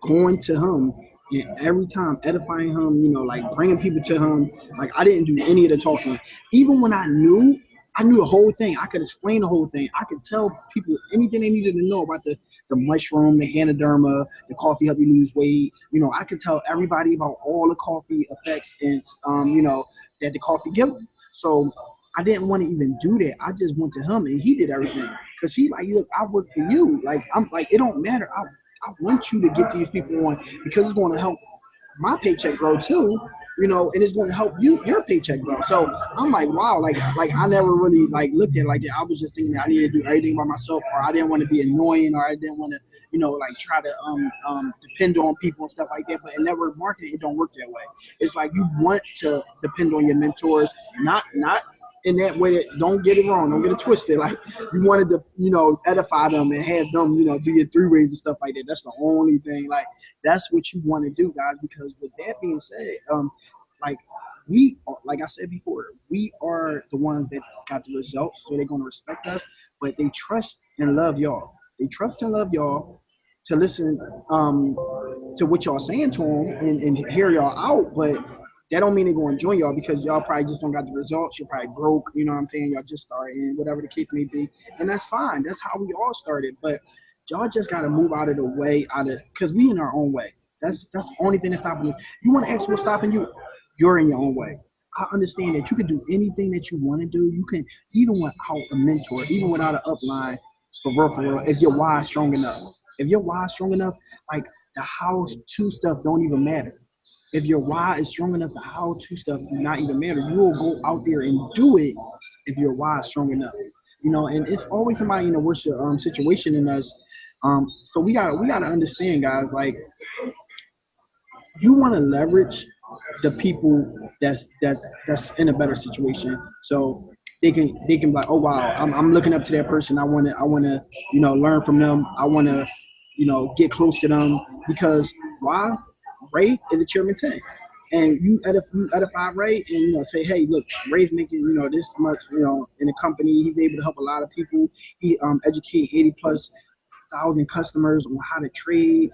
going to him and every time edifying him, like bringing people to him. Like I didn't do any of the talking. Even when I knew the whole thing. I could explain the whole thing. I could tell people anything they needed to know about the mushroom, the Ganoderma, the coffee help you lose weight. I could tell everybody about all the coffee effects and that the coffee give them. So I didn't want to even do that. I just went to him and he did everything. Cause he like, look, I work for you. Like I'm like, it don't matter. I want you to get these people on because it's going to help my paycheck grow too, and it's going to help your paycheck grow. So I'm like, wow, like I never really like looked at it like that. I was just thinking that I needed to do everything by myself, or I didn't want to be annoying, or I didn't want to, like try to depend on people and stuff like that. But in network marketing, it don't work that way. It's like you want to depend on your mentors, not in that way. That don't get it wrong, don't get it twisted. Like you wanted to, edify them and have them, do your three ways and stuff like that. That's the only thing. Like that's what you want to do, guys. Because with that being said, like like I said before, we are the ones that got the results, so they're gonna respect us. But they trust and love y'all. They trust and love y'all to listen to what y'all saying to them and hear y'all out. But that don't mean they're gonna join y'all because y'all probably just don't got the results. You're probably broke. You know what I'm saying? Y'all just starting, whatever the case may be, and that's fine. That's how we all started. But y'all just gotta move out of the way, because we in our own way. That's the only thing that's stopping you. You want to ask what's stopping you? You're in your own way. I understand that you can do anything that you want to do. You can, even without a mentor, even without an upline, for real, if your why is strong enough. If your why is strong enough, like the how to stuff don't even matter. If your why is strong enough, the how to stuff do not even matter. You will go out there and do it if your why is strong enough. And it's always somebody in a worse situation than us. So we gotta understand, guys. Like you want to leverage the people that's in a better situation, so they can be like, oh wow, I'm looking up to that person. I wanna learn from them. I wanna get close to them because why? Ray is a chairman 10. And you edify Ray and say, hey, look, Ray's making this much in the company. He's able to help a lot of people. He educated 80 plus 1,000 customers on how to trade.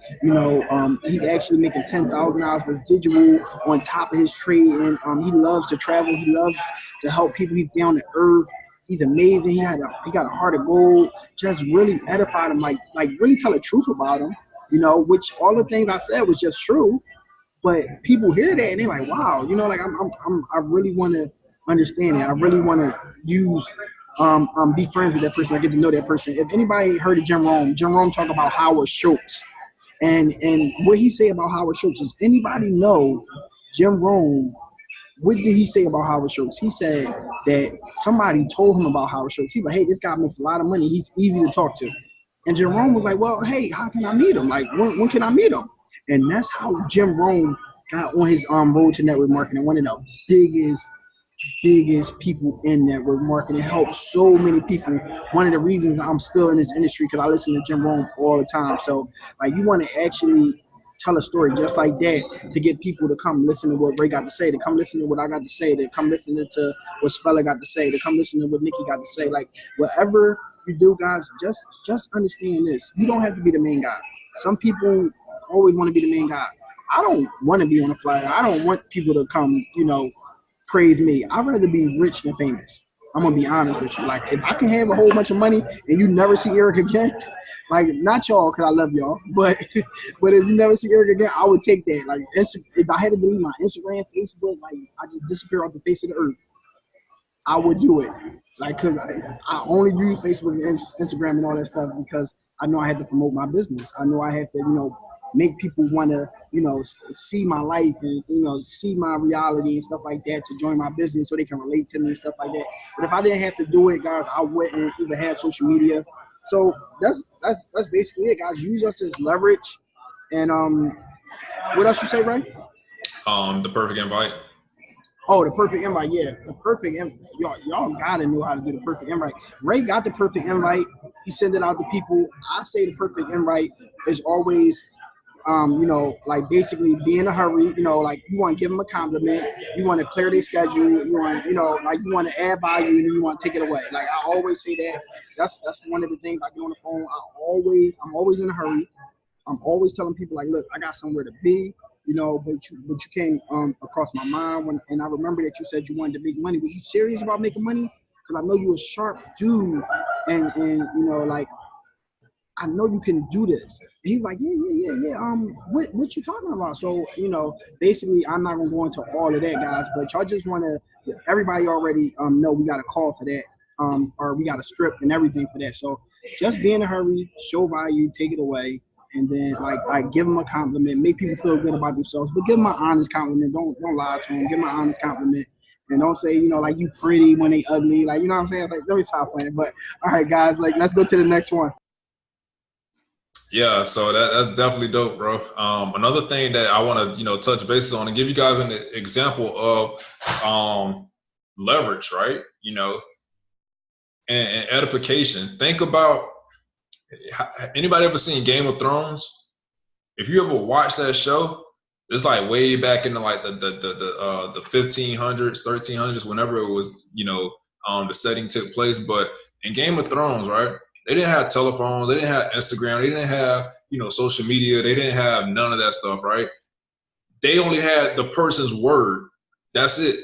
He's actually making $10,000 residual on top of his trade, and he loves to travel. He loves to help people. He's down to earth. He's amazing. He got a heart of gold. Just really edified him, like really tell the truth about him. Which all the things I said was just true. But people hear that and they're like, wow, like I really want to understand it. I really want to be friends with that person. I get to know that person. If anybody heard of Jim Rome talk about Howard Schultz, and what he say about Howard Schultz. Does anybody know Jim Rome? What did he say about Howard Schultz? He said that somebody told him about Howard Schultz. He's like, hey, this guy makes a lot of money. He's easy to talk to. And Jim Rome was like, well, hey, how can I meet him? Like, when can I meet him? And that's how Jim Rome got on his road to network marketing. One of the biggest people in network marketing, helped so many people. One of the reasons I'm still in this industry, because I listen to Jim Rome all the time. So, like, you want to actually tell a story just like that to get people to come listen to what Ray got to say, to come listen to what I got to say, to come listen to what Speller got to say, to come listen to what Nikki got to say. Like, whatever you do, guys, just understand this. You don't have to be the main guy. Some people always want to be the main guy. I don't want to be on the flyer. I don't want people to come, praise me. I'd rather be rich than famous. I'm going to be honest with you. Like, if I can have a whole bunch of money and you never see Eric again, like, not y'all, because I love y'all, but if you never see Eric again, I would take that. Like, if I had to delete my Instagram, Facebook, like, I just disappear off the face of the earth, I would do it. Like, because I only use Facebook and Instagram and all that stuff because I know I have to promote my business. I know I have to, make people want to, see my life and, see my reality and stuff like that to join my business so they can relate to me and stuff like that. But if I didn't have to do it, guys, I wouldn't even have social media. So that's basically it, guys. Use us as leverage. And what else you say, Ray? The perfect invite. Oh, the perfect invite, yeah. The perfect invite. Y'all gotta know how to do the perfect invite. Ray got the perfect invite. He sent it out to people. I say the perfect invite is always like basically be in a hurry, like you want to give them a compliment, you want to clear their schedule, you want, like you want to add value and you want to take it away. Like I always say that. That's one of the things I get on the phone. I'm always in a hurry. I'm always telling people like, look, I got somewhere to be, but you came across my mind and I remember that you said you wanted to make money. Was you serious about making money? Because I know you're a sharp dude and like I know you can do this. And he's like, yeah. What you talking about? So, basically, I'm not gonna go into all of that, guys. But y'all just want to. Everybody already know we got a call for that, or we got a script and everything for that. So just be in a hurry, show value, take it away, and then like give them a compliment, make people feel good about themselves. But give them an honest compliment. Don't lie to them. Give them an honest compliment. And don't say, like you pretty when they ugly. Like, you know what I'm saying? Like, let me stop playing. But all right, guys, like let's go to the next one. Yeah, so that's definitely dope, bro. Another thing that I want to, touch bases on and give you guys an example of leverage, right? And edification. Think about, anybody ever seen Game of Thrones? If you ever watched that show, it's like way back in the 1500s, 1300s, whenever it was, the setting took place. But in Game of Thrones, right? They didn't have telephones. They didn't have Instagram. They didn't have, social media. They didn't have none of that stuff, right? They only had the person's word. That's it.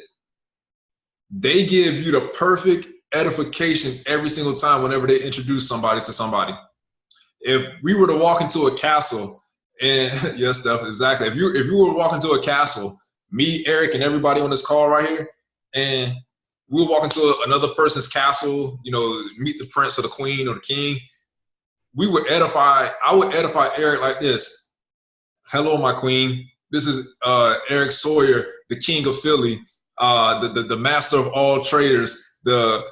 They give you the perfect edification every single time whenever they introduce somebody to somebody. If we were to walk into a castle, and yes, Steph, exactly. If you were to walk into a castle, me, Eric, and everybody on this call right here, and we'll walk into another person's castle, meet the prince or the queen or the king. I would edify Eric like this. Hello, my queen. This is Eric Sawyer, the king of Philly, the master of all traders, the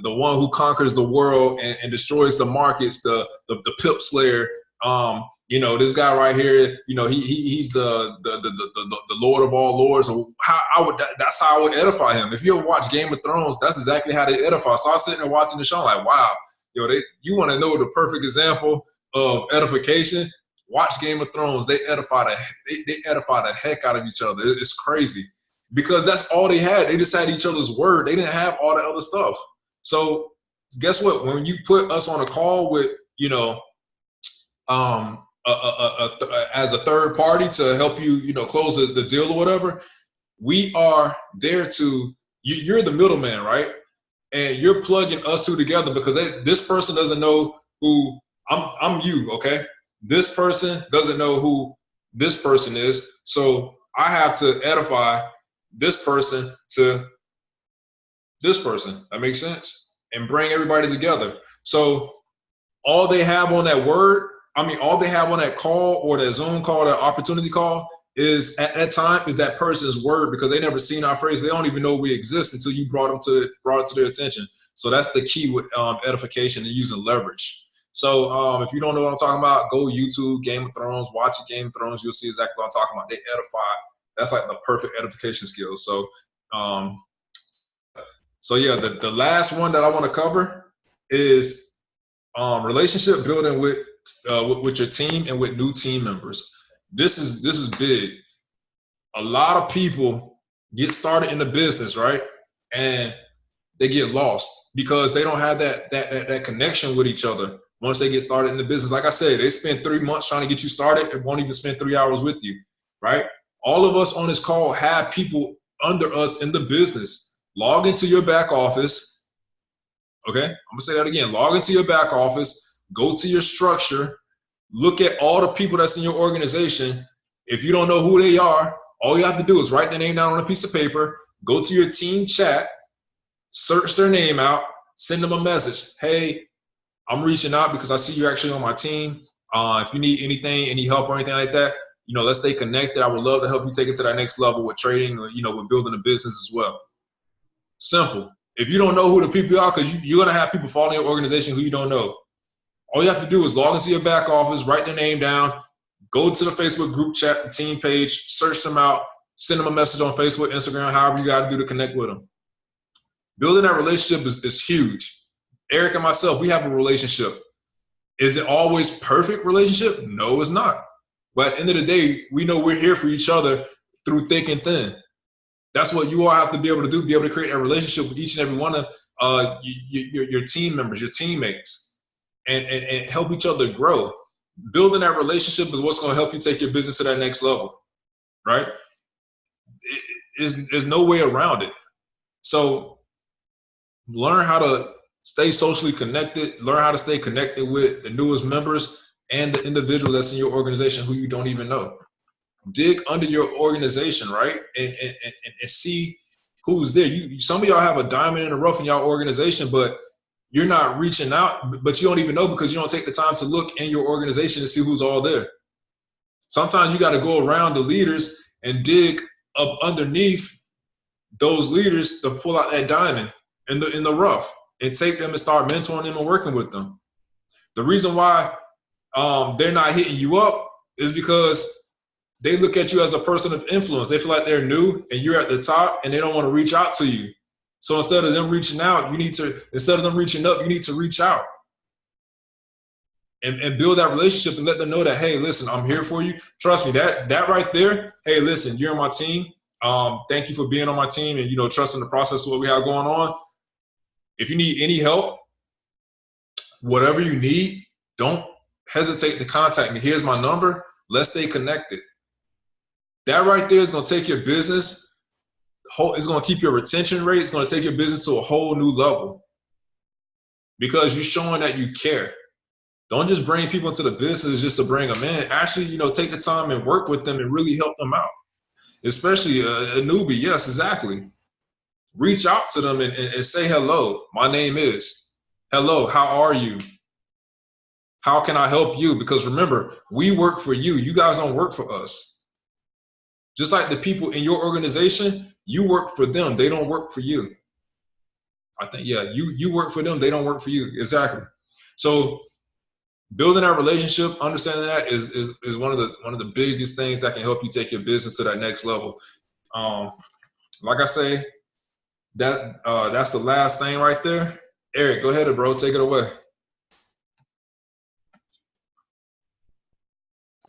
one who conquers the world and destroys the markets, the pimp slayer. This guy right here, he's the Lord of all lords. So that's how I would edify him. If you ever watch Game of Thrones, that's exactly how they edify. So I was sitting there watching the show, like, wow, you want to know the perfect example of edification? Watch Game of Thrones. They edify the heck out of each other. It's crazy because that's all they had. They just had each other's word. They didn't have all the other stuff. So guess what? When you put us on a call with you know, as a third party to help you, you know, close the deal or whatever. We are there to, you're the middleman, right? And you're plugging us two together because this person doesn't know who I'm you, okay? This person doesn't know who this person is. So I have to edify this person to this person. That makes sense? And bring everybody together. So all they have on that word, all they have on that call or that Zoom call, that opportunity call is at that time is that person's word, because they never seen our phrase. They don't even know we exist until you brought it to their attention. So that's the key with edification and using leverage. So if you don't know what I'm talking about, go YouTube, Game of Thrones, watch Game of Thrones. You'll see exactly what I'm talking about. They edify. That's like the perfect edification skill. So, yeah, the last one that I want to cover is relationship building with your team and with new team members. This is big. A lot of people get started in the business, right? And they get lost because they don't have that connection with each other. Once they get started in the business, like I said, they spend 3 months trying to get you started and won't even spend 3 hours with you, right? All of us on this call have people under us in the business. Log into your back office. Okay, I'm gonna say that again. Log into your back office, go to your structure, look at all the people that's in your organization. If you don't know who they are, all you have to do is write their name down on a piece of paper, go to your team chat, search their name out, send them a message. Hey, I'm reaching out because I see you're actually on my team. If you need anything, any help or anything like that, you know, let's stay connected. I would love to help you take it to that next level with trading or, you know, with building a business as well. Simple. If you don't know who the people are, because you're going to have people following your organization who you don't know. All you have to do is log into your back office, write their name down, go to the Facebook group chat, the team page, search them out, send them a message on Facebook, Instagram, however you got to do to connect with them. Building that relationship is huge. Eric and myself, we have a relationship. Is it always perfect relationship? No, it's not. But at the end of the day, we know we're here for each other through thick and thin. That's what you all have to be able to do, be able to create a relationship with each and every one of your team members, your teammates, and help each other grow. Building that relationship is what's going to help you take your business to that next level, right? There's no way around it. So learn how to stay socially connected, learn how to stay connected with the newest members and the individual that's in your organization who you don't even know. Dig under your organization, right? And see who's there. Some of y'all have a diamond in the rough in y'all organization, but you're not reaching out, but you don't even know because you don't take the time to look in your organization to see who's all there. Sometimes you got to go around the leaders and dig up underneath those leaders to pull out that diamond in the rough and take them and start mentoring them and working with them. The reason why they're not hitting you up is because they look at you as a person of influence. They feel like they're new and you're at the top and they don't want to reach out to you. So instead of them reaching out, instead of them reaching up, you need to reach out and build that relationship and let them know that, hey, listen, I'm here for you. Trust me, that right there, hey, listen, you're on my team. Thank you for being on my team and, you know, trusting the process of what we have going on. If you need any help, whatever you need, don't hesitate to contact me. Here's my number. Let's stay connected. That right there is going to take your business, it's going to keep your retention rate. It's going to take your business to a whole new level because you're showing that you care. Don't just bring people into the business just to bring them in. Actually, you know, take the time and work with them and really help them out, especially a newbie. Yes, exactly. Reach out to them and say, hello, my name is. Hello, how are you? How can I help you? Because remember, we work for you. You guys don't work for us. Just like the people in your organization, you work for them. They don't work for you. I think, yeah, you work for them. They don't work for you. Exactly. So building that relationship, understanding that is one of the biggest things that can help you take your business to that next level. Like I say, that's the last thing right there. Eric, go ahead, bro. Take it away.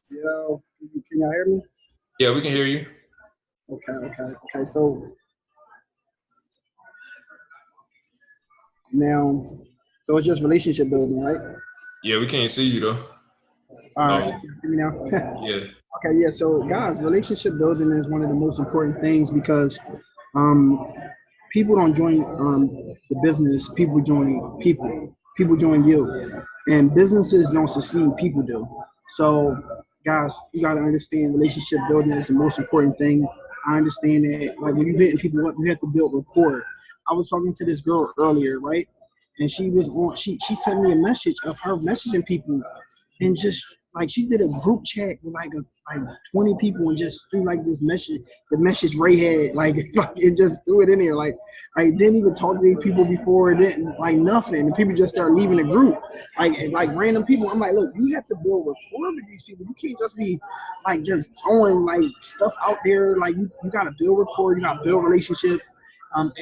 Yo, can y'all hear me? Yeah, we can hear you. Okay. So now, it's just relationship building, right? Yeah, we can't see you though. All right, Oh, you see me now? yeah. Okay, yeah. So, guys, relationship building is one of the most important things because um, people don't join the business. People join people. People join you, and businesses don't succeed. People do. So, guys, you got to understand relationship building is the most important thing. I understand that, like when you're hitting people up, you have to build rapport. I was talking to this girl earlier, right? And she was on. She sent me a message of her messaging people and just like she did a group chat with like 20 people and just threw like this message, the message Ray had, like it just threw it in there. Like I didn't even talk to these people before, it didn't like nothing. And people just start leaving the group. Like random people. I'm like, look, you have to build rapport with these people. You can't just be like just throwing like stuff out there. Like you gotta build rapport, you gotta build relationships.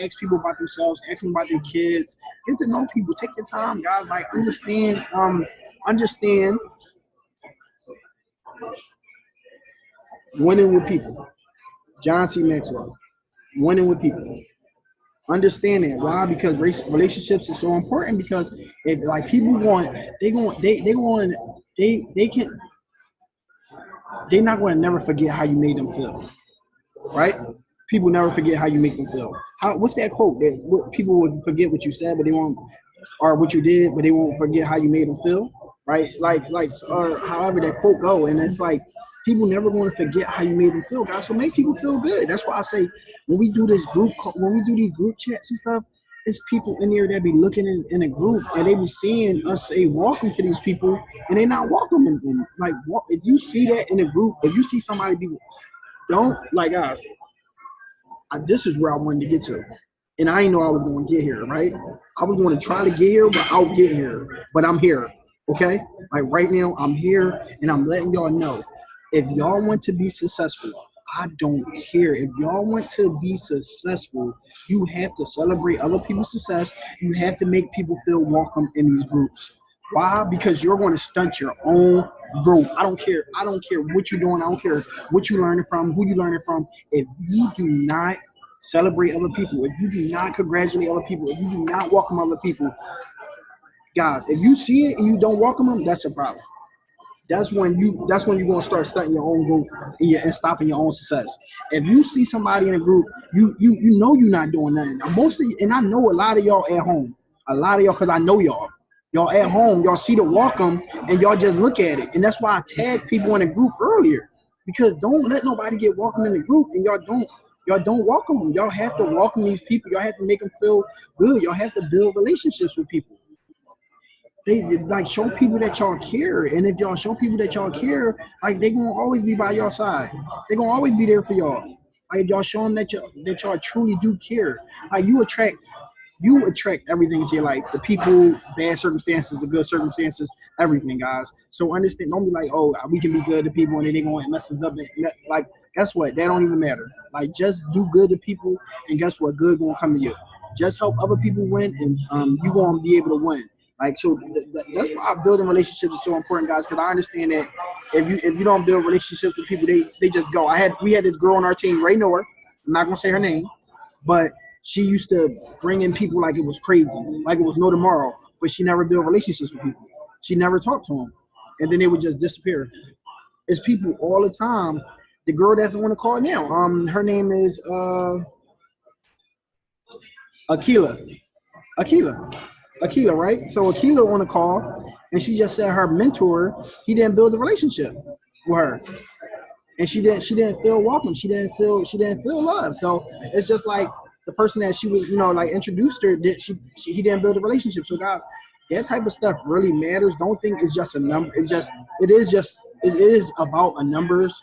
Ask people about themselves, ask them about their kids, get to know people, take your time, guys. Like understand winning with people. John C. Maxwell, winning with people. Understand that. Why? Because relationships is so important. Because if like people want, they can, they're not going to never forget how you made them feel, right? People never forget how you make them feel. What's that quote that people would forget what you said, but they won't, or what you did, but they won't forget how you made them feel, right? Or however that quote go, and it's like people never going to forget how you made them feel, guys. So make people feel good. That's why I say when we do this when we do these group chats and stuff, it's people in there that be looking in a group and they be seeing us say welcome to these people, and they not welcoming them. Like, if you see that in a group, if you see somebody be don't like guys, this is where I wanted to get to. And I didn't know I was going to get here, right? I was going to try to get here, but I'll get here. But I'm here, okay? Like right now, I'm here, and I'm letting y'all know. If y'all want to be successful, I don't care. If y'all want to be successful, you have to celebrate other people's success. You have to make people feel welcome in these groups. Why? Because you're going to stunt your own growth. I don't care. I don't care what you're doing. I don't care what you're learning from, who you learning from. If you do not celebrate other people, if you do not congratulate other people, if you do not welcome other people, guys, if you see it and you don't welcome them, that's a problem. That's when you're gonna start stunting your own growth and stopping your own success. If you see somebody in a group, you know you're not doing nothing. Mostly, and I know a lot of y'all at home, a lot of y'all, because I know y'all. Y'all at home, y'all see the welcome and y'all just look at it. And that's why I tagged people in a group earlier. Because don't let nobody get welcome in the group and y'all don't welcome them. Y'all have to welcome these people. Y'all have to make them feel good. Y'all have to build relationships with people. They like show people that y'all care, and if y'all show people that y'all care, like they gonna always be by your side. They gonna always be there for y'all. Like if y'all show them that y'all truly do care. Like you attract everything into your life. The people, bad circumstances, the good circumstances, everything, guys. So understand. Don't be like, oh, we can be good to people, and then they gonna mess us up. Like, guess what? That don't even matter. Like, just do good to people, and guess what? Good gonna come to you. Just help other people win, and you gonna be able to win. Like, so that's why building relationships is so important, guys. Because I understand that if you don't build relationships with people, they just go. We had this girl on our team, Ray Noah. I'm not gonna say her name, but she used to bring in people like it was crazy, like it was no tomorrow. But she never built relationships with people. She never talked to them, and then they would just disappear. It's people all the time. The girl that's on the call now, her name is Akila. Akila. Akila, right? So Akila on the call, and she just said her mentor, he didn't build a relationship with her, and she didn't feel welcome. She didn't feel love. So it's just like the person that she was, like introduced her, he didn't build a relationship. So guys, that type of stuff really matters. Don't think it's just a number. It is about a numbers.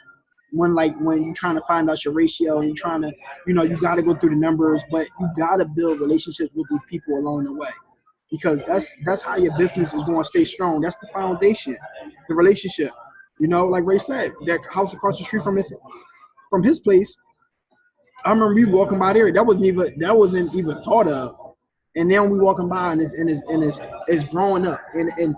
When you're trying to find out your ratio and you're trying to, you got to go through the numbers, but you got to build relationships with these people along the way, because that's how your business is going to stay strong. That's the foundation, the relationship. Like Ray said, that house across the street from his place. I remember we walking by there. That wasn't even thought of. And then we walking by and it's growing up and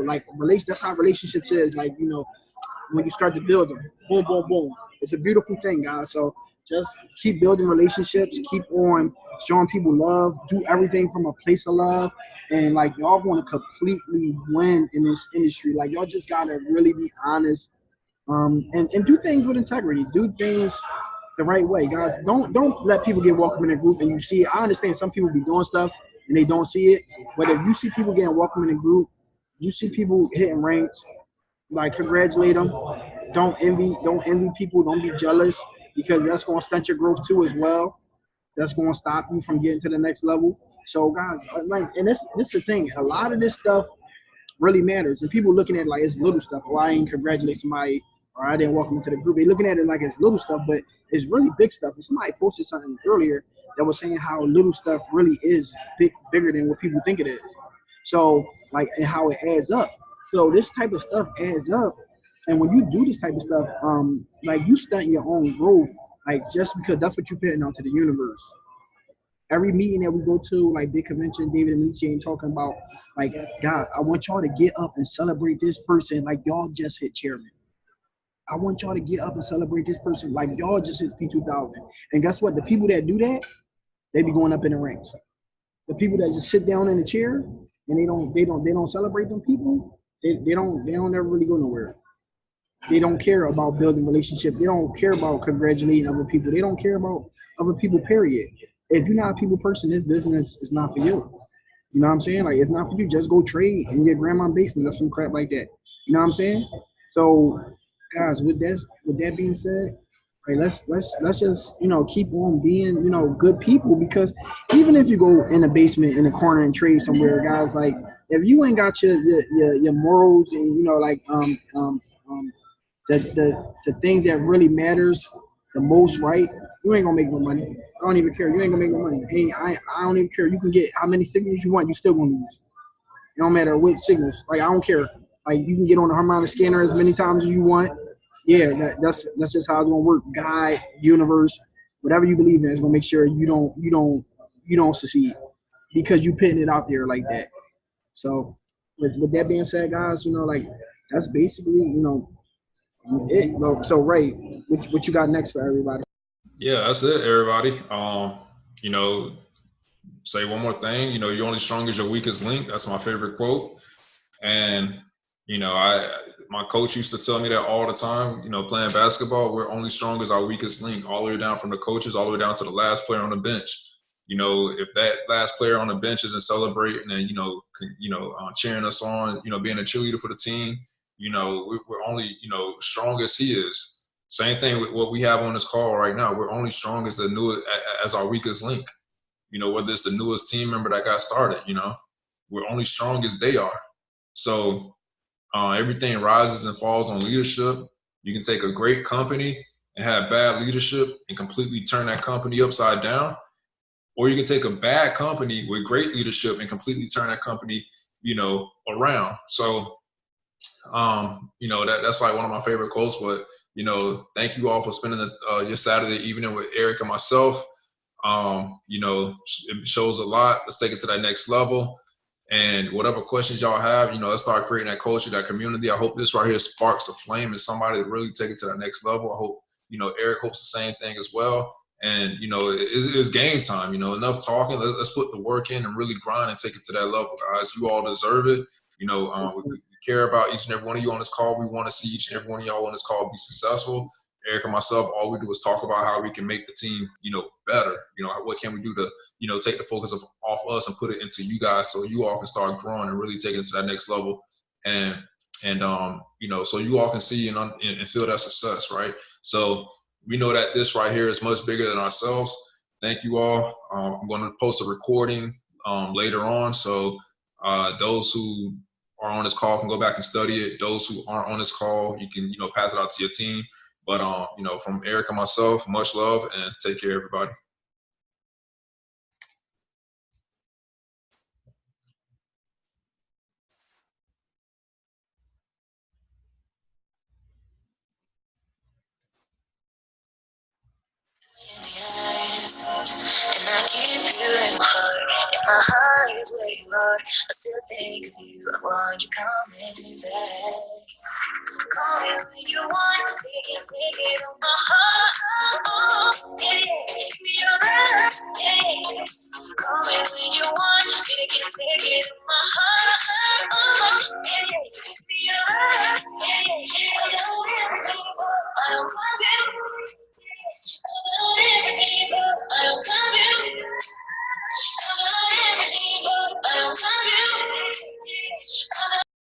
like relation. That's how relationships is. Like when you start to build them, boom, boom, boom. it's a beautiful thing, guys. So just keep building relationships, keep on showing people love, do everything from a place of love, and like y'all want to completely win in this industry. Like y'all just gotta really be honest, and do things with integrity. Do things the right way, guys. Don't let people get welcome in a group and you see it. I understand some people be doing stuff and they don't see it, but if you see people getting welcome in a group, you see people hitting ranks, like congratulate them. Don't envy people. Don't be jealous because that's going to stunt your growth too as well. That's going to stop you from getting to the next level. So guys, like, and this is the thing. A lot of this stuff really matters. And people looking at it like it's little stuff. Oh, I didn't congratulate somebody or I didn't welcome them to the group. They looking at it like it's little stuff, but it's really big stuff. And somebody posted something earlier that was saying how little stuff really is bigger than what people think it is. So like and how it adds up. So this type of stuff adds up. And when you do this type of stuff, like you stunt your own growth, like just because that's what you're putting out to the universe. Every meeting that we go to, like big convention, David and Nietzsche ain't talking about, like, God, I want y'all to get up and celebrate this person like y'all just hit chairman. I want y'all to get up and celebrate this person like y'all just hit P2000. And guess what? The people that do that, they be going up in the ranks. The people that just sit down in the chair and they don't celebrate them people, they don't ever really go nowhere. They don't care about building relationships. They don't care about congratulating other people. They don't care about other people, period. If you're not a people person, this business is not for you. You know what I'm saying? Like, it's not for you. Just go trade in your grandma's basement or some crap like that. You know what I'm saying? So, guys, with that being said, like let's just keep on being good people because even if you go in the basement in the corner and trade somewhere, guys, like if you ain't got your morals and like the things that really matters the most, right? You ain't gonna make no money. I don't even care. You ain't gonna make no money. Hey, I don't even care. You can get how many signals you want. You still gonna lose. It don't matter which signals. Like I don't care. Like you can get on the harmonic scanner as many times as you want. Yeah, that's just how it's gonna work. God, universe, whatever you believe in, is gonna make sure you don't succeed because you putting it out there like that. So with that being said, guys, like that's basically it. So Ray, what you got next for everybody? Yeah, that's it, everybody. You know, say one more thing. You're only strong as your weakest link. That's my favorite quote. And I my coach used to tell me that all the time. Playing basketball, we're only strong as our weakest link, all the way down from the coaches, all the way down to the last player on the bench. If that last player on the bench isn't celebrating and cheering us on, being a cheerleader for the team, we're only strong as he is. Same thing with what we have on this call right now. We're only strong as as our weakest link. Whether it's the newest team member that got started, we're only strong as they are. So everything rises and falls on leadership. You can take a great company and have bad leadership and completely turn that company upside down, or you can take a bad company with great leadership and completely turn that company, around. So, that's like one of my favorite quotes. But thank you all for spending your Saturday evening with Eric and myself. It shows a lot. Let's take it to that next level. And whatever questions y'all have, let's start creating that culture, that community. I hope this right here sparks a flame in somebody to really take it to that next level. I hope, Eric hopes the same thing as well. And, it's game time, enough talking. Let's put the work in and really grind and take it to that level, guys. You all deserve it. We care about each and every one of you on this call. We want to see each and every one of y'all on this call be successful. Eric and myself, all we do is talk about how we can make the team, better. What can we do to, take the focus off us and put it into you guys so you all can start growing and really take it to that next level. And so you all can see and feel that success, right? So we know that this right here is much bigger than ourselves. Thank you all. I'm going to post a recording later on. So those who are on this call can go back and study it. Those who aren't on this call, you can, pass it out to your team. But, from Eric and myself, much love and take care, everybody. My heart is where you are. I still think of you. I want you coming back. Call me when you want. Take it on my heart. Yeah, give me your love. Yeah. Call me when you want. Take it on my heart. Yeah.